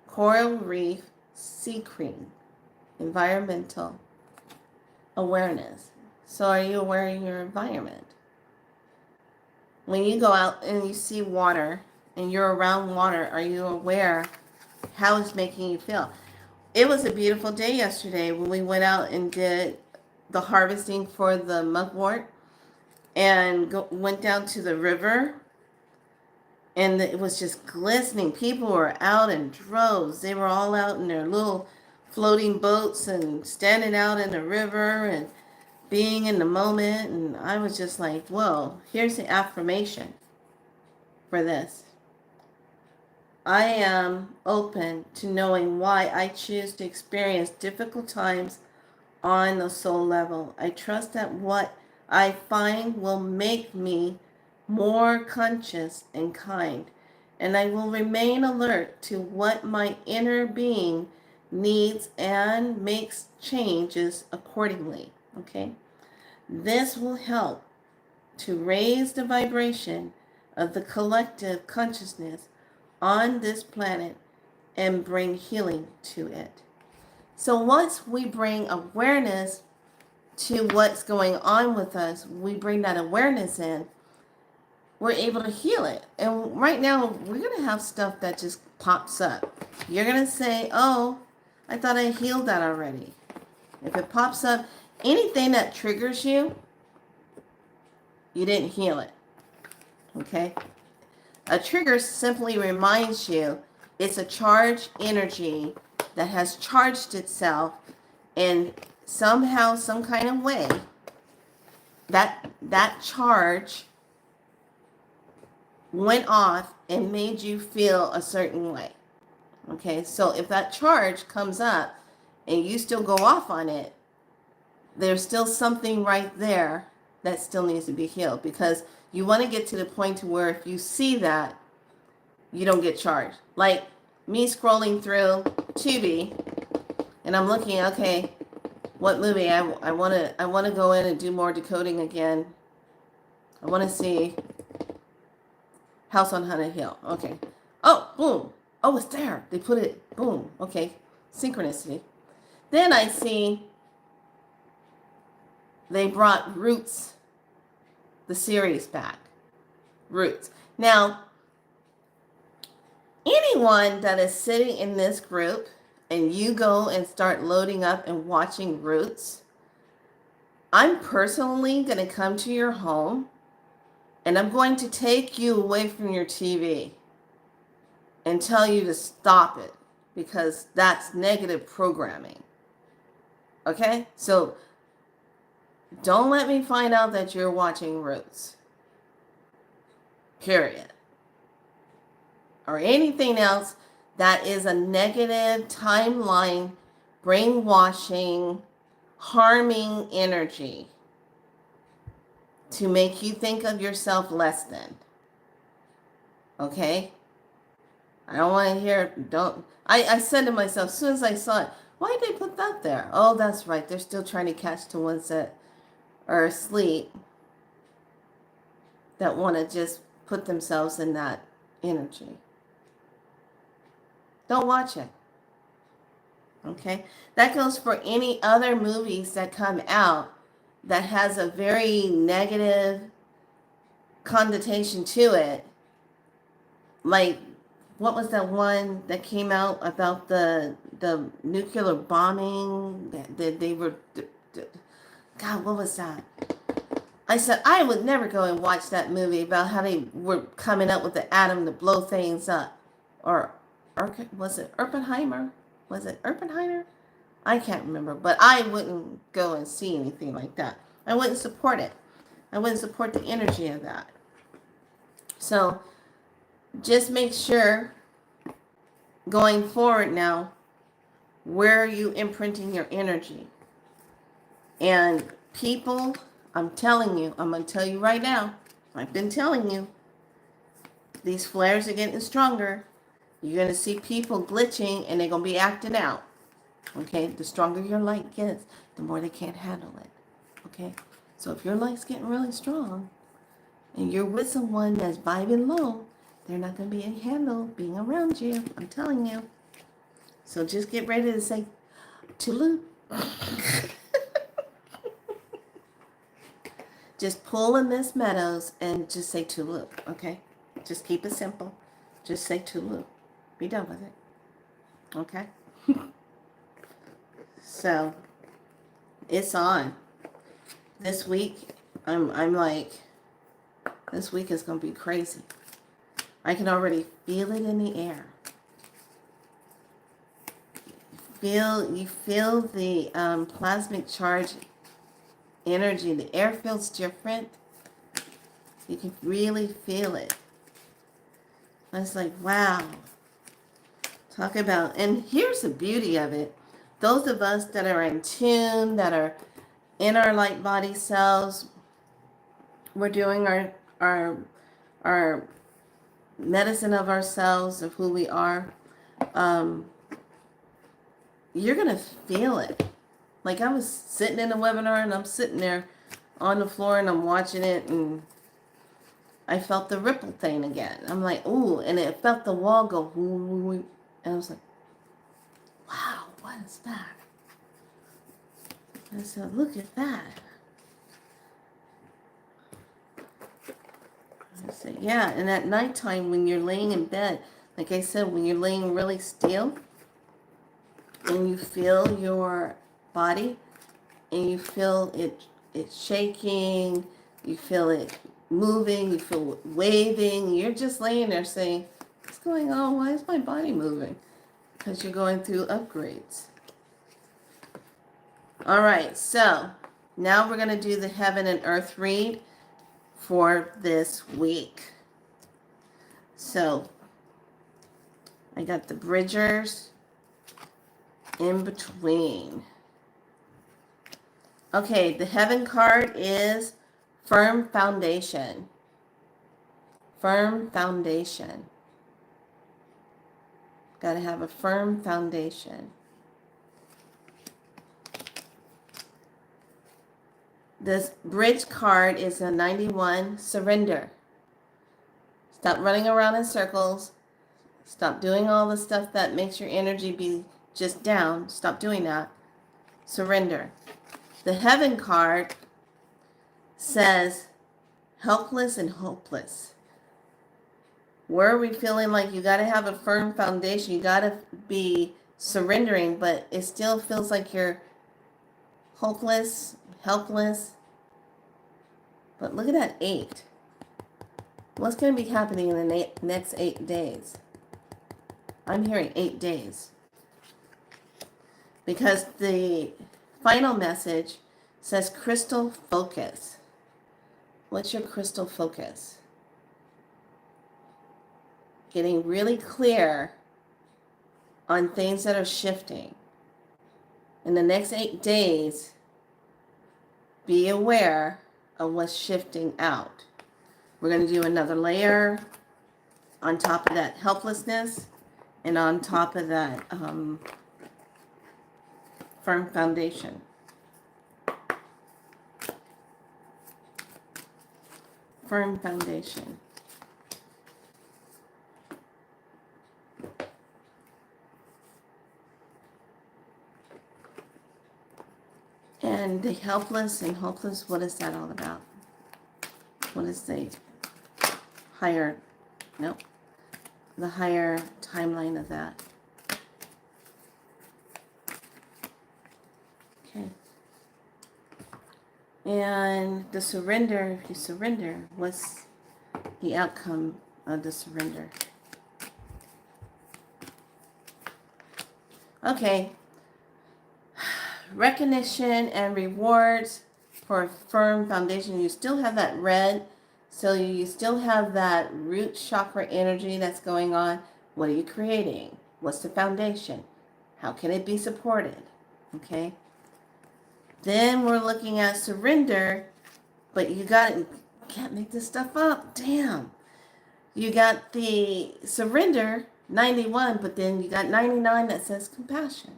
Coral reef, sea queen, environmental awareness. So are you aware of your environment? When you go out and you see water and you're around water, are you aware how it's making you feel? It was a beautiful day yesterday when we went out and did the harvesting for the mugwort and went down to the river, and it was just glistening. People were out in droves. They were all out in their little floating boats and standing out in the river and being in the moment. And I was just like, whoa, here's the affirmation for this. I am open to knowing why I choose to experience difficult times on the soul level. I trust that what I find will make me more conscious and kind, and I will remain alert to what my inner being needs and makes changes accordingly. Okay? This will help to raise the vibration of the collective consciousness on this planet and bring healing to it. So once we bring awareness to what's going on with us, we bring that awareness in, we're able to heal it. And right now, we're going to have stuff that just pops up. You're going to say, oh, I thought I healed that already. If it pops up, anything that triggers you, you didn't heal it. Okay? A trigger simply reminds you it's a charged energy that has charged itself, and somehow, some kind of way, that charge went off and made you feel a certain way. Okay, so if that charge comes up and you still go off on it, there's still something right there that still needs to be healed, because you want to get to the point to where if you see that, you don't get charged. Like me scrolling through Tubi and I'm looking, okay, what movie I want to go in and do more decoding again. I want to see House on Haunted Hill. Okay. Oh, boom. Oh, it's there. They put it, boom. Okay. Synchronicity. Then I see they brought Roots, the series, back. Roots. Now, anyone that is sitting in this group and you go and start loading up and watching Roots, I'm personally going to come to your home and I'm going to take you away from your TV and tell you to stop it, because that's negative programming. Okay? So don't let me find out that you're watching Roots. Period. Or anything else that is a negative timeline, brainwashing, harming energy to make you think of yourself less than. Okay? I don't want to hear, I said to myself, as soon as I saw it, why did they put that there? Oh, that's right. They're still trying to catch the ones that are asleep, that want to just put themselves in that energy. Don't watch it. Okay? That goes for any other movies that come out that has a very negative connotation to it. Like, what was that one that came out about the nuclear bombing? That they were, God, what was that? I said I would never go and watch that movie about how they were coming up with the atom to blow things up. Or was it Oppenheimer? Was it Oppenheimer? I can't remember, but I wouldn't go and see anything like that. I wouldn't support it. I wouldn't support the energy of that. So just make sure going forward now, where are you imprinting your energy? And people, I'm telling you, I'm going to tell you right now, I've been telling you, these flares are getting stronger. You're going to see people glitching and they're going to be acting out. Okay, the stronger your light gets, the more they can't handle it. Okay, so if your light's getting really strong and you're with someone that's vibing low, they're not going to be able to handle being around you. I'm telling you. So just get ready to say, Tulu. Just pull in Miss Meadows and just say Tulu, okay? Just keep it simple. Just say Tulu. Be done with it. Okay? So, it's on. This week, I'm like, this week is going to be crazy. I can already feel it in the air. You feel the plasmic charge energy. The air feels different. You can really feel it. It's like, wow. Talk about, and here's the beauty of it. Those of us that are in tune, that are in our light body cells, we're doing our medicine of ourselves, of who we are. You're going to feel it. Like, I was sitting in a webinar and I'm sitting there on the floor and I'm watching it and I felt the ripple thing again. I'm like, ooh, and it felt the wall go, ooh, and I was like, wow, what is that? I said, look at that. I said, yeah, and at nighttime when you're laying in bed, like I said, when you're laying really still and you feel your body and you feel it shaking, you feel it moving, you feel waving, you're just laying there saying, what's going on? Why is my body moving? Because you're going through upgrades. All right, so now we're going to do the heaven and earth read for this week. So I got the Bridgers in between. Okay, the heaven card is firm foundation. Firm foundation. Got to have a firm foundation. This bridge card is a 91, surrender. Stop running around in circles. Stop doing all the stuff that makes your energy be just down. Stop doing that. Surrender. The heaven card says helpless and hopeless. Where are we feeling like you got to have a firm foundation? You got to be surrendering, but it still feels like you're hopeless, helpless. But look at that 8. What's going to be happening in the next 8 days? I'm hearing 8 days. Because the final message says crystal focus. What's your crystal focus? Getting really clear on things that are shifting. In the next 8 days, be aware of what's shifting out. We're going to do another layer on top of that helplessness and on top of that firm foundation. Firm foundation. And the helpless and hopeless, what is that all about? What is the higher, nope, the higher timeline of that? Okay. And the surrender, if you surrender, what's the outcome of the surrender? Okay. Recognition and rewards for a firm foundation. You still have that red, so you still have that root chakra energy that's going on. What are you creating? What's the foundation? How can it be supported? Okay. Then we're looking at surrender, but you can't make this stuff up. Damn. You got the surrender, 91, but then you got 99 that says compassion.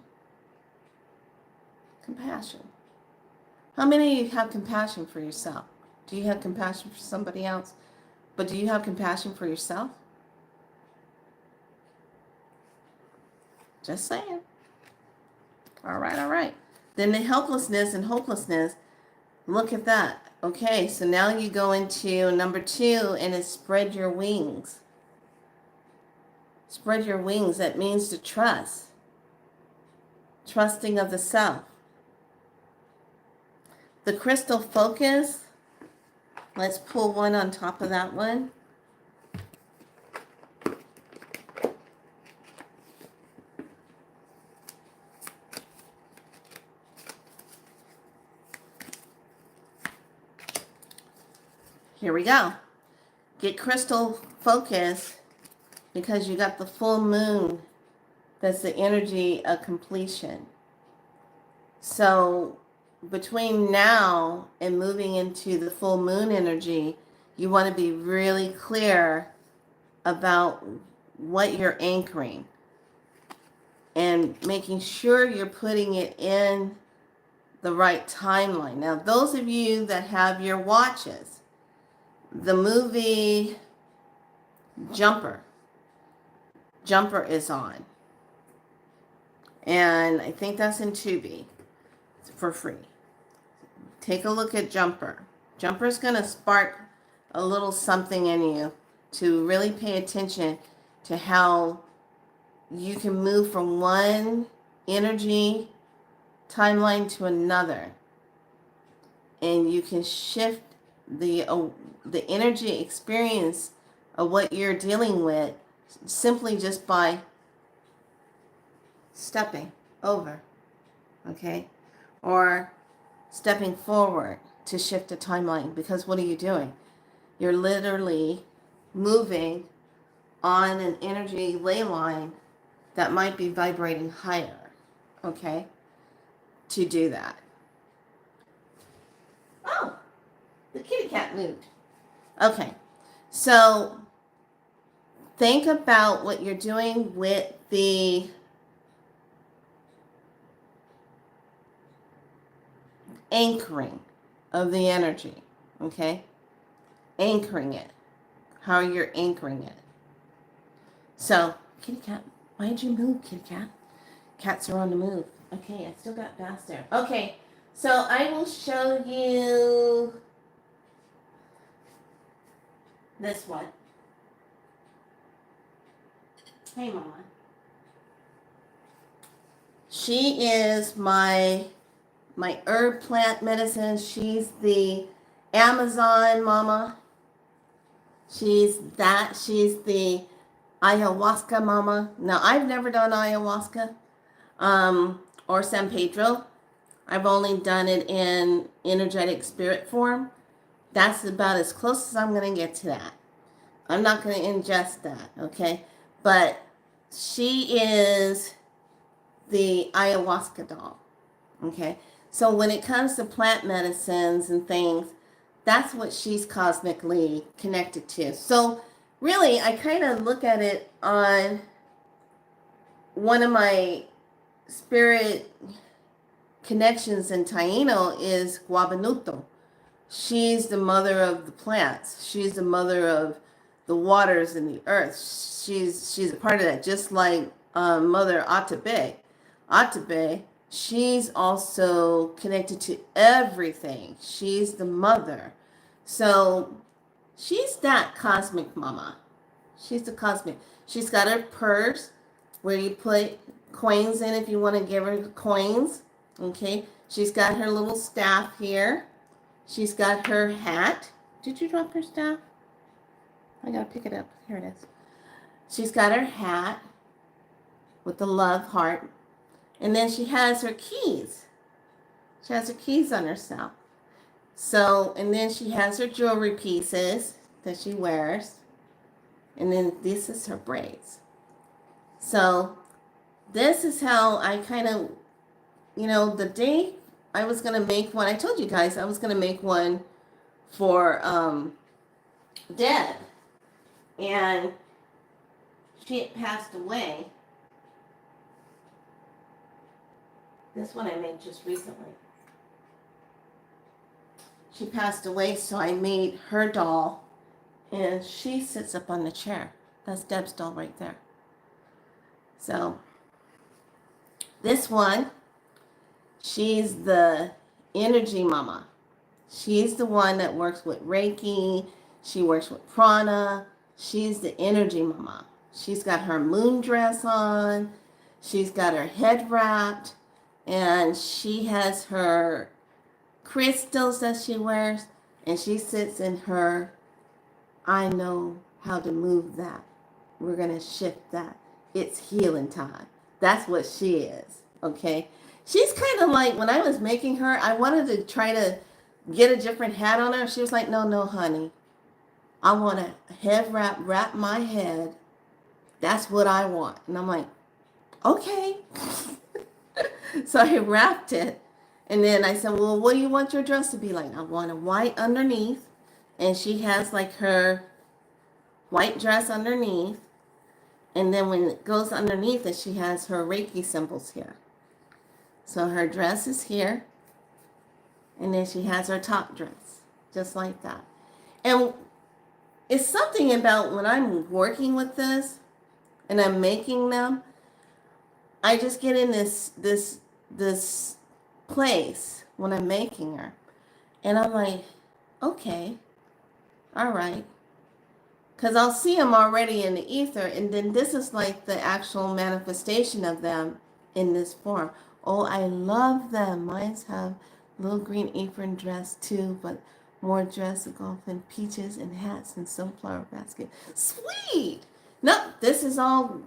Compassion. How many of you have compassion for yourself? Do you have compassion for somebody else? But do you have compassion for yourself? Just saying. All right, all right. Then the helplessness and hopelessness, look at that. Okay, so now you go into number 2, and it's spread your wings. Spread your wings. That means to trust. Trusting of the self. The crystal focus, let's pull one on top of that one. Here we go. Get crystal focus because you got the full moon. That's the energy of completion. So between now and moving into the full moon energy, you want to be really clear about what you're anchoring and making sure you're putting it in the right timeline. Now, those of you that have your watches, the movie Jumper is on. And I think that's in Tubi for free. Take a look at Jumper. Jumper's going to spark a little something in you to really pay attention to how you can move from one energy timeline to another. And you can shift the energy experience of what you're dealing with simply just by stepping over, okay? Or stepping forward to shift the timeline. Because what are you doing? You're literally moving on an energy ley line that might be vibrating higher, okay? To do that. Oh, the kitty cat moved. Okay, so think about what you're doing with the anchoring of the energy, okay? Anchoring it. How you're anchoring it. So, kitty cat, why'd you move, kitty cat? Cats are on the move. Okay, I still got Bass there. Okay, so I will show you this one. Hey, Mama. She is my herb plant medicine. She's the Amazon mama. She's the ayahuasca mama. Now, I've never done ayahuasca or San Pedro. I've only done it in energetic spirit form. That's about as close as I'm going to get to that. I'm not going to ingest that, okay? But she is the ayahuasca doll, okay? So when it comes to plant medicines and things, that's what she's cosmically connected to. So really, I kind of look at it on one of my spirit connections in Taino is Guabanuto. She's the mother of the plants. She's the mother of the waters and the earth. She's a part of that, just like Mother Atabe. Atabe, she's also connected to everything. She's the mother. So she's that cosmic mama. She's the cosmic. She's got her purse where you put coins in if you want to give her coins. Okay. She's got her little staff here. She's got her hat. Did you drop her staff? I gotta pick it up. Here it is. She's got her hat with the love heart. And then she has her keys. She has her keys on herself. So, and then she has her jewelry pieces that she wears. And then this is her braids. So, this is how I kind of, the day I was going to make one, I told you guys I was going to make one for Deb. And she had passed away. This one I made just recently. She passed away, so I made her doll, and she sits up on the chair. That's Deb's doll right there. So, this one, she's the energy mama. She's the one that works with Reiki. She works with prana. She's the energy mama. She's got her moon dress on. She's got her head wrapped. And she has her crystals that she wears. And she sits in her, I know how to move that. We're going to shift that. It's healing time. That's what she is. Okay? She's kind of like, when I was making her, I wanted to try to get a different hat on her. She was like, no, honey. I want a head wrap my head. That's what I want. And I'm like, okay. So I wrapped it. And then I said, well, what do you want your dress to be like? I want a white underneath. And she has like her white dress underneath. And then when it goes underneath it, she has her Reiki symbols here. So her dress is here. And then she has her top dress, just like that. And it's something about when I'm working with this and I'm making them, I just get in this place when I'm making her. And I'm like, okay, all right. Because I'll see them already in the ether. And then this is like the actual manifestation of them in this form. Oh, I love them. Mine's have little green apron dress too. But More dress, golf, and peaches and hats and sunflower basket. Sweet! Nope, this is all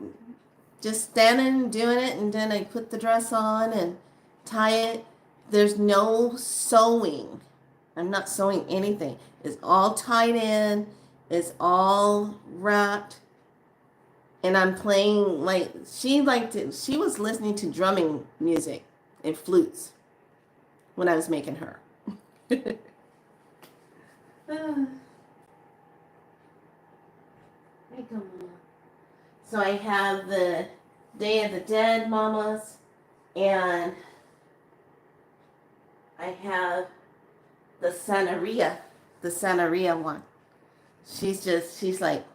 just standing, doing it, and then I put the dress on and tie it. There's no sewing. I'm not sewing anything. It's all tied in. It's all wrapped. And I'm playing like she was listening to drumming music and flutes when I was making her. So I have the Day of the Dead mamas, and I have the Santeria one. She's like,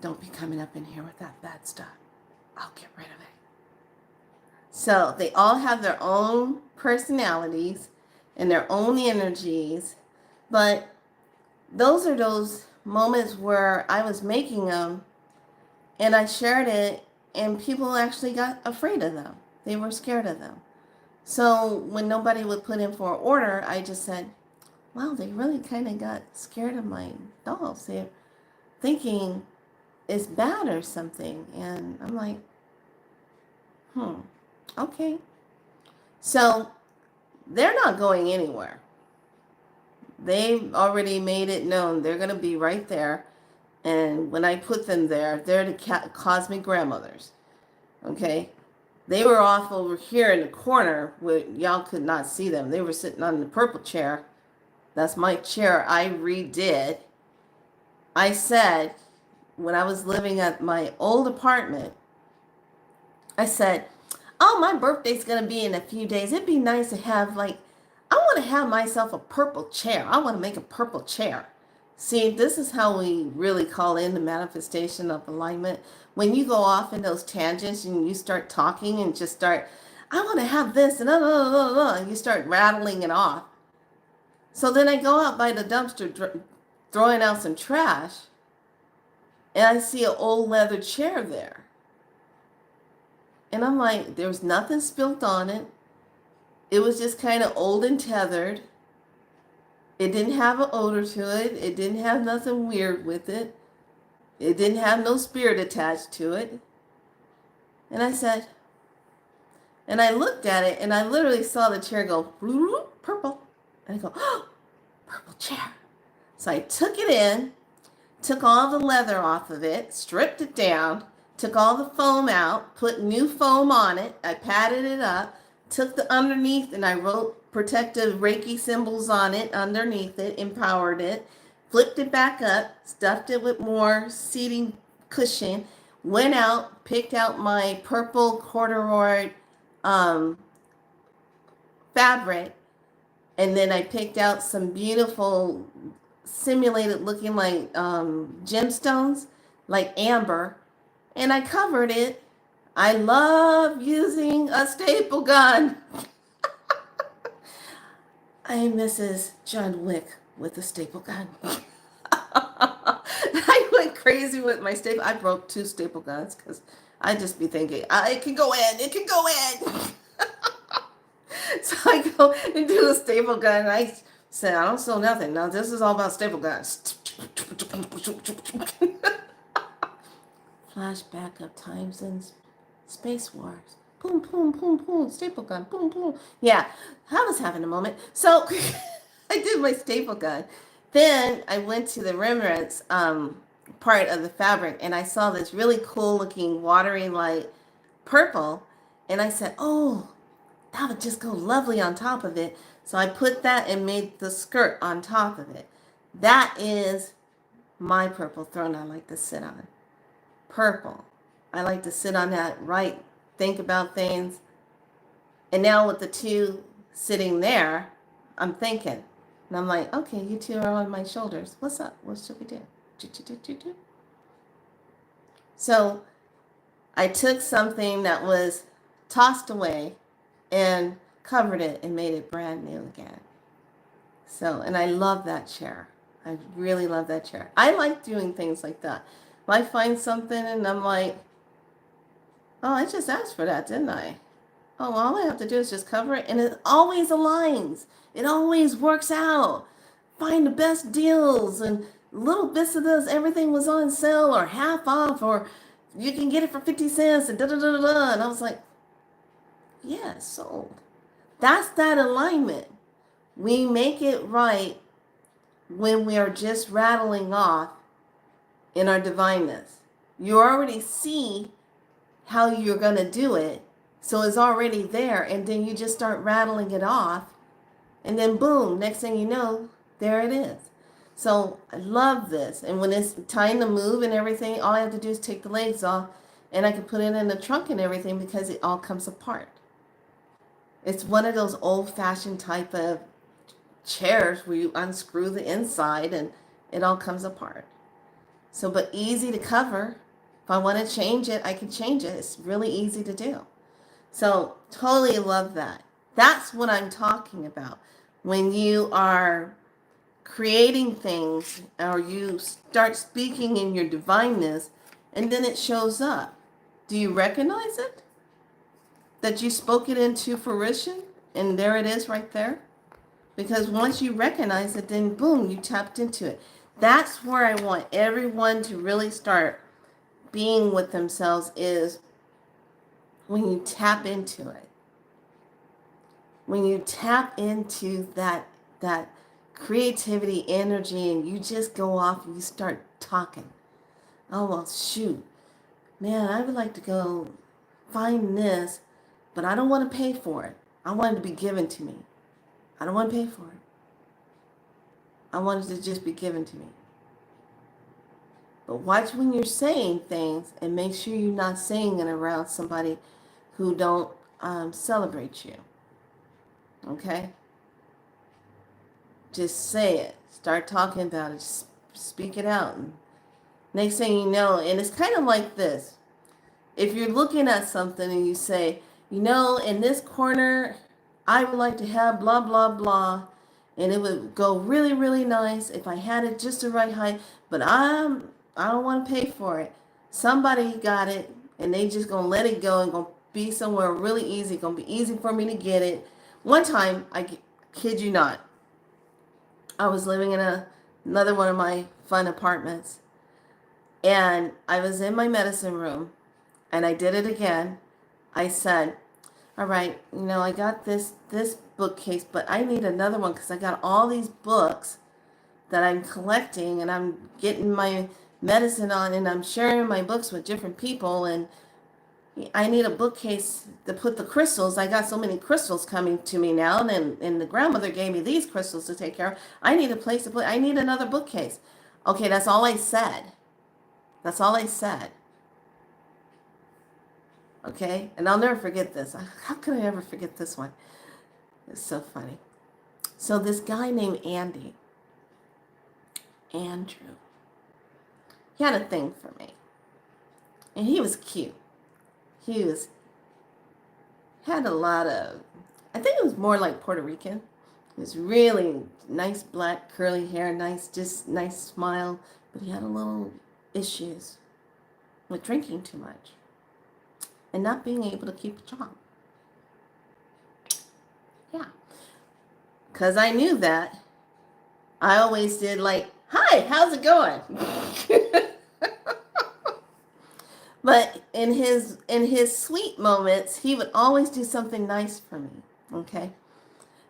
don't be coming up in here with that bad stuff. I'll get rid of it. So they all have their own personalities and their own energies, but those are those moments where I was making them and I shared it and people actually got afraid of them. They were scared of them. So when nobody would put in for an order, I just said, wow, they really kind of got scared of my dolls. They're thinking it's bad or something. And I'm like, okay. So they're not going anywhere. They've already made it known they're going to be right there. And when I put them there, they're the cosmic grandmothers. Okay? They were off over here in the corner where y'all could not see them. They were sitting on the purple chair. That's my chair I redid. I said, when I was living at my old apartment, I said, oh, my birthday's going to be in a few days. It'd be nice to have I want to have myself a purple chair. I want to make a purple chair. See, this is how we really call in the manifestation of alignment. When you go off in those tangents and you start talking and just start, I want to have this and you start rattling it off. So then I go out by the dumpster throwing out some trash and I see an old leather chair there. And I'm like, there was nothing spilt on it. It was just kind of old and tethered. It didn't have an odor to it. It didn't have nothing weird with it. It didn't have no spirit attached to it. And I said, and I looked at it and I literally saw the chair go, purple. And I go, oh, purple chair. So I took it in, took all the leather off of it, stripped it down, took all the foam out, put new foam on it. I patted it up. Took the underneath and I wrote protective Reiki symbols on it, underneath it, empowered it, flipped it back up, stuffed it with more seating cushion, went out, picked out my purple corduroy fabric, and then I picked out some beautiful simulated looking like gemstones, like amber, and I covered it. I love using a staple gun. I am Mrs. John Wick with a staple gun. I went crazy with my staple. I broke 2 staple guns because I just be thinking, it can go in, it can go in. So I go and do a staple gun and I said, I don't sew nothing. Now this is all about staple guns. Flashback of times and Space Wars. Boom, boom, boom, boom. Staple gun. Boom, boom. Yeah, I was having a moment. So I did my staple gun. Then I went to the Rembrandt's part of the fabric and I saw this really cool looking watery light purple. And I said, oh, that would just go lovely on top of it. So I put that and made the skirt on top of it. That is my purple throne I like to sit on. Purple. I like to sit on that, write, think about things. And now with the 2 sitting there, I'm thinking. And I'm like, okay, you 2 are on my shoulders. What's up? What should we do? So I took something that was tossed away and covered it and made it brand new again. So, and I love that chair. I really love that chair. I like doing things like that. If I find something and I'm like, oh, I just asked for that, didn't I? Oh, well, all I have to do is just cover it, and it always aligns. It always works out. Find the best deals and little bits of this. Everything was on sale or half off, or you can get it for 50 cents and da da da da da. And I was like, yeah, sold. That's that alignment. We make it right when we are just rattling off in our divineness. You already see how you're going to do it. So it's already there. And then you just start rattling it off. And then boom, next thing you know, there it is. So I love this. And when it's time to move and everything, all I have to do is take the legs off and I can put it in the trunk and everything because it all comes apart. It's one of those old-fashioned type of chairs where you unscrew the inside and it all comes apart. So, but easy to cover. If I want to change it, I can change it. It's really easy to do. So totally love that. That's what I'm talking about. When you are creating things or you start speaking in your divineness and then it shows up. Do you recognize it? That you spoke it into fruition and there it is right there? Because once you recognize it, then boom, you tapped into it. That's where I want everyone to really start being with themselves, is when you tap into it. When you tap into that creativity, energy, and you just go off and you start talking. Oh, well, shoot. Man, I would like to go find this, but I don't want to pay for it. I want it to be given to me. I don't want to pay for it. I want it to just be given to me. But watch when you're saying things and make sure you're not saying it around somebody who don't celebrate you. Okay? Just say it. Start talking about it. Just speak it out. And next thing you know, and it's kind of like this. If you're looking at something and you say, you know, in this corner, I would like to have blah, blah, blah. And it would go really, really nice if I had it just the right height. But I don't want to pay for it. Somebody got it and they just going to let it go and going to be somewhere really easy. Going to be easy for me to get it. One time, I kid you not, I was living in another one of my fun apartments. And I was in my medicine room. And I did it again. I said, all right, you know, I got this bookcase, but I need another one because I got all these books that I'm collecting and I'm getting my medicine on and I'm sharing my books with different people, and I need a bookcase to put the crystals. I got so many crystals coming to me now, and the grandmother gave me these crystals to take care of. I need a place to put, I need another bookcase. Okay, that's all I said. That's all I said. Okay, and I'll never forget this. How could I ever forget this one? It's so funny. So this guy named Andrew, he had a thing for me. And he was cute. Had a lot of, I think it was more like Puerto Rican. He was really nice black curly hair, nice smile, but he had a little issues with drinking too much and not being able to keep a job. Yeah. Because I knew that. I always did like, hi, how's it going? But in his sweet moments, he would always do something nice for me. Okay.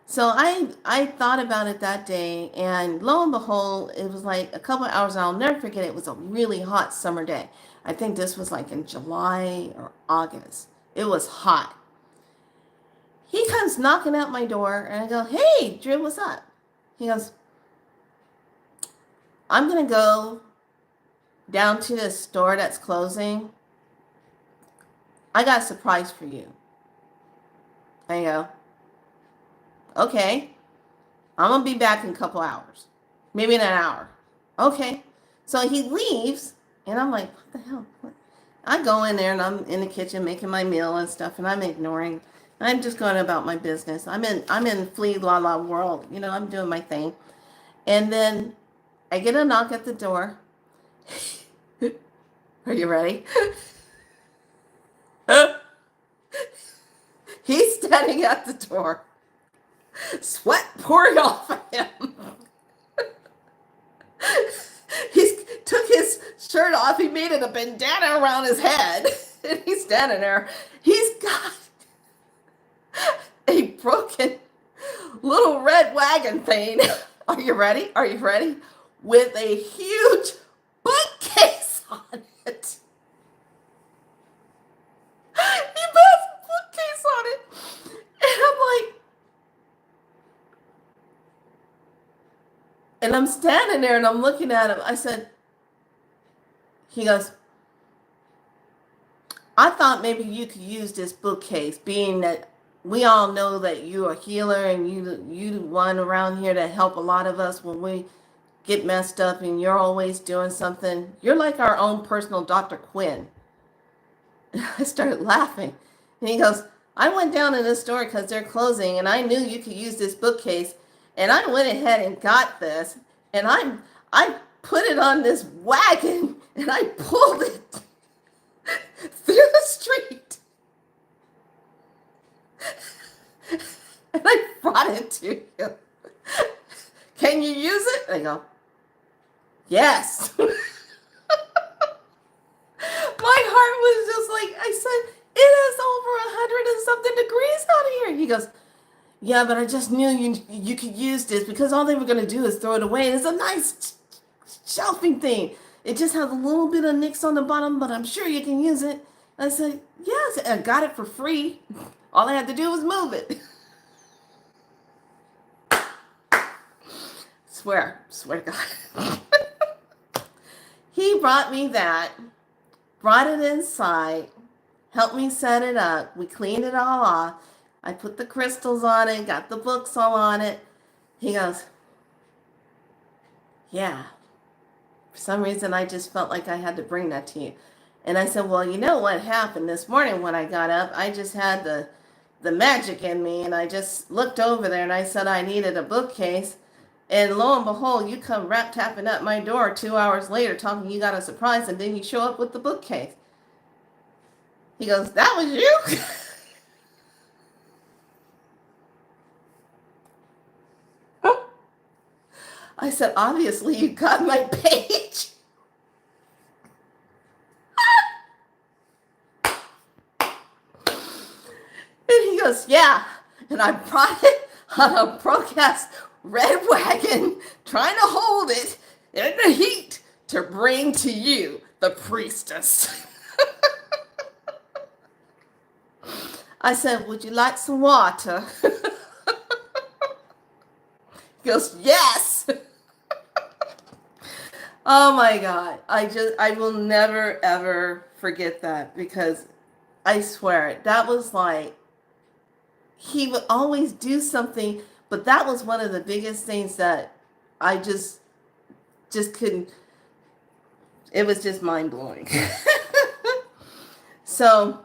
So I thought about it that day, and lo and behold, it was like a couple of hours, and I'll never forget it. It was a really hot summer day. I think this was like in July or August. It was hot. He comes knocking at my door, and I go, hey, Drew, what's up? He goes, I'm going to go down to this store that's closing. I got a surprise for you. I go, okay. I'm going to be back in a couple hours. Maybe in an hour. Okay. So he leaves, and I'm like, what the hell? I go in there, and I'm in the kitchen making my meal and stuff, and I'm ignoring. I'm just going about my business. I'm in Flea La La world. You know, I'm doing my thing. And then I get a knock at the door. Are you ready? He's standing at the door. Sweat pouring off of him. He took his shirt off. He made it a bandana around his head. And he's standing there. He's got a broken little red wagon thing. Are you ready? Are you ready? With a huge bookcase on it. He has a bookcase on it. And I'm like, and I'm standing there and I'm looking at him. I said, he goes, I thought maybe you could use this bookcase, being that we all know that you're a healer and you one around here to help a lot of us when we get messed up, and you're always doing something. You're like our own personal Dr. Quinn. And I started laughing. And he goes, I went down in the store because they're closing and I knew you could use this bookcase. And I went ahead and got this, and I put it on this wagon, and I pulled it through the street. And I brought it to you. Can you use it? And I go, yes. My heart was just like, I said, it is over 100 and something degrees out here. He goes, yeah, but I just knew you could use this because all they were going to do is throw it away. It's a nice shelving thing. It just has a little bit of nicks on the bottom, but I'm sure you can use it. I said, yes, I got it for free. All I had to do was move it. Swear to God. He brought me that, brought it inside, helped me set it up. We cleaned it all off. I put the crystals on it, got the books all on it. He goes, yeah. For some reason, I just felt like I had to bring that to you. And I said, well, you know what happened this morning when I got up? I just had the magic in me, and I just looked over there, and I said I needed a bookcase. And lo and behold, you come rap tapping at my door 2 hours later talking you got a surprise, and then you show up with the bookcase. He goes, that was you? I said, obviously you got my page. And he goes, yeah. And I brought it on a broadcast red wagon, trying to hold it in the heat to bring to you, the priestess. I said, would you like some water? He goes, yes. Oh my God. I will never, ever forget that, because I swear that was like, he would always do something, but that was one of the biggest things that I just couldn't, it was just mind blowing. So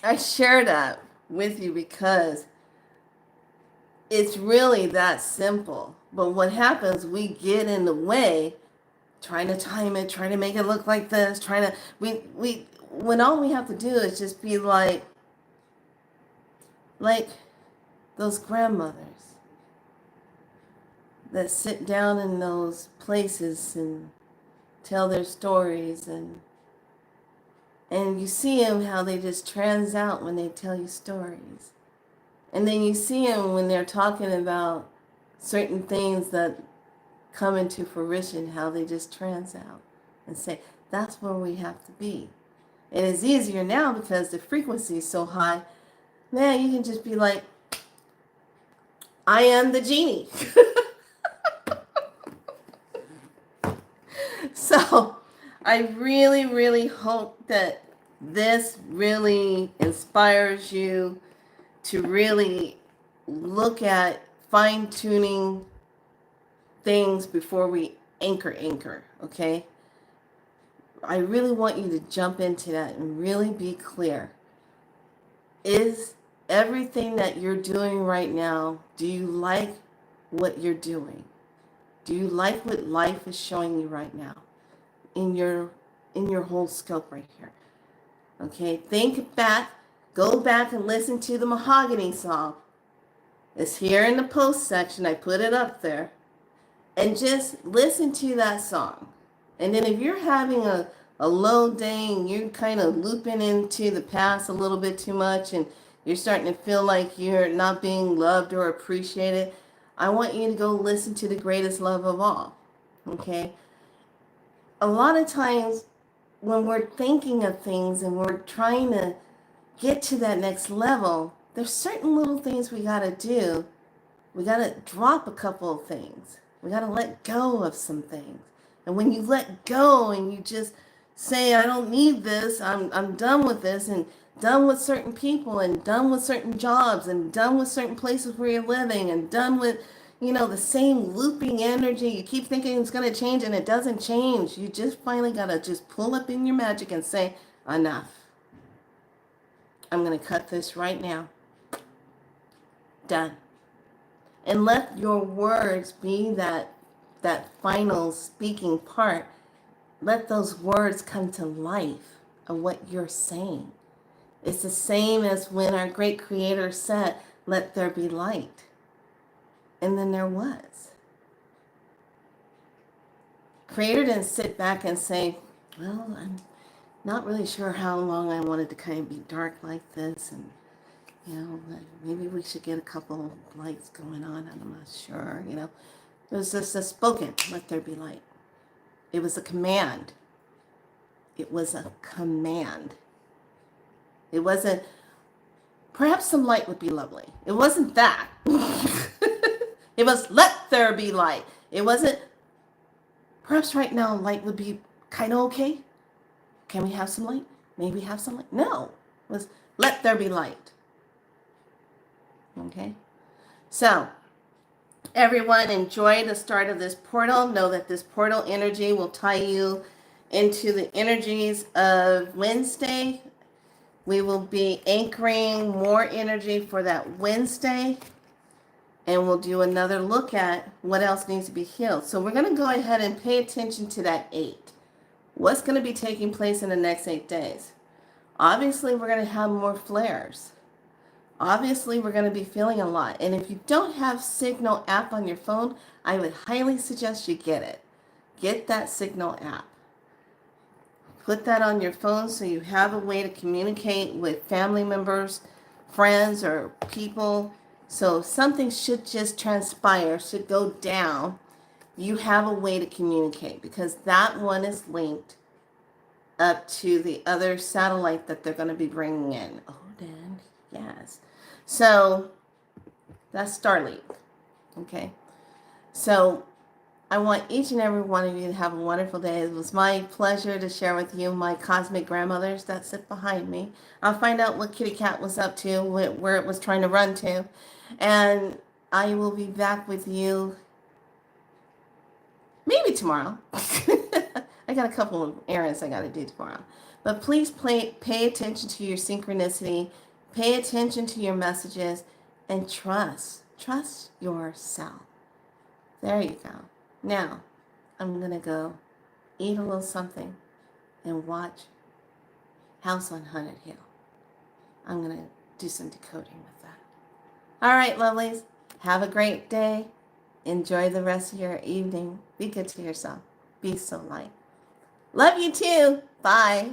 I share that with you because it's really that simple. But what happens, we get in the way, trying to time it, trying to make it look like this, when all we have to do is just be like those grandmothers that sit down in those places and tell their stories, and you see them how they just trans out when they tell you stories. And then you see them when they're talking about certain things that come into fruition, how they just trans out and say, that's where we have to be. And it's easier now because the frequency is so high. Man, you can just be like, I am the genie. So I really, really hope that this really inspires you to really look at fine-tuning things before we anchor, okay? I really want you to jump into that and really be clear. Is everything that you're doing right now, do you like what you're doing? Do you like what life is showing you right now in your whole scope right here? Okay, think back, go back and listen to the Mahogany song. It's here in the post section. I put it up there. And just listen to that song. And then if you're having a low day and you're kind of looping into the past a little bit too much and you're starting to feel like you're not being loved or appreciated, I want you to go listen to The Greatest Love of All. Okay? A lot of times when we're thinking of things and we're trying to get to that next level, there's certain little things we got to do. We got to drop a couple of things. We got to let go of some things. And when you let go and you just say, I don't need this, I'm done with this, and done with certain people, and done with certain jobs, and done with certain places where you're living, and done with, the same looping energy. You keep thinking it's going to change and it doesn't change. You just finally got to just pull up in your magic and say, enough. I'm going to cut this right now. Done. And let your words be that final speaking part. Let those words come to life of what you're saying. It's the same as when our great Creator said, let there be light. And then there was. Creator didn't sit back and say, well, I'm not really sure how long I wanted to kind of be dark like this, and maybe we should get a couple of lights going on, and I'm not sure, It was just a spoken, let there be light. It was a command. It was a command. It wasn't, perhaps some light would be lovely. It wasn't that. It was, let there be light. It wasn't, perhaps right now light would be kind of okay. Can we have some light? Maybe have some light? No. It was, let there be light. Okay? So, everyone, enjoy the start of this portal. Know that this portal energy will tie you into the energies of Wednesday. We will be anchoring more energy for that Wednesday. And we'll do another look at what else needs to be healed. So we're going to go ahead and pay attention to that 8. What's going to be taking place in the next 8 days? Obviously, we're going to have more flares. Obviously, we're going to be feeling a lot. And if you don't have Signal app on your phone, I would highly suggest you get it. Get that Signal app. Put that on your phone so you have a way to communicate with family members, friends, or people. So if something should just transpire, should go down, you have a way to communicate, because that one is linked up to the other satellite that they're going to be bringing in. Oh, Dan, yes. So that's Starlink. Okay. So I want each and every one of you to have a wonderful day. It was my pleasure to share with you my cosmic grandmothers that sit behind me. I'll find out what Kitty Cat was up to, where it was trying to run to. And I will be back with you maybe tomorrow. I got a couple of errands I got to do tomorrow. But please pay attention to your synchronicity. Pay attention to your messages. And trust yourself. There you go. Now, I'm going to go eat a little something and watch House on Haunted Hill. I'm going to do some decoding with that. All right, lovelies. Have a great day. Enjoy the rest of your evening. Be good to yourself. Be so light. Love you too. Bye.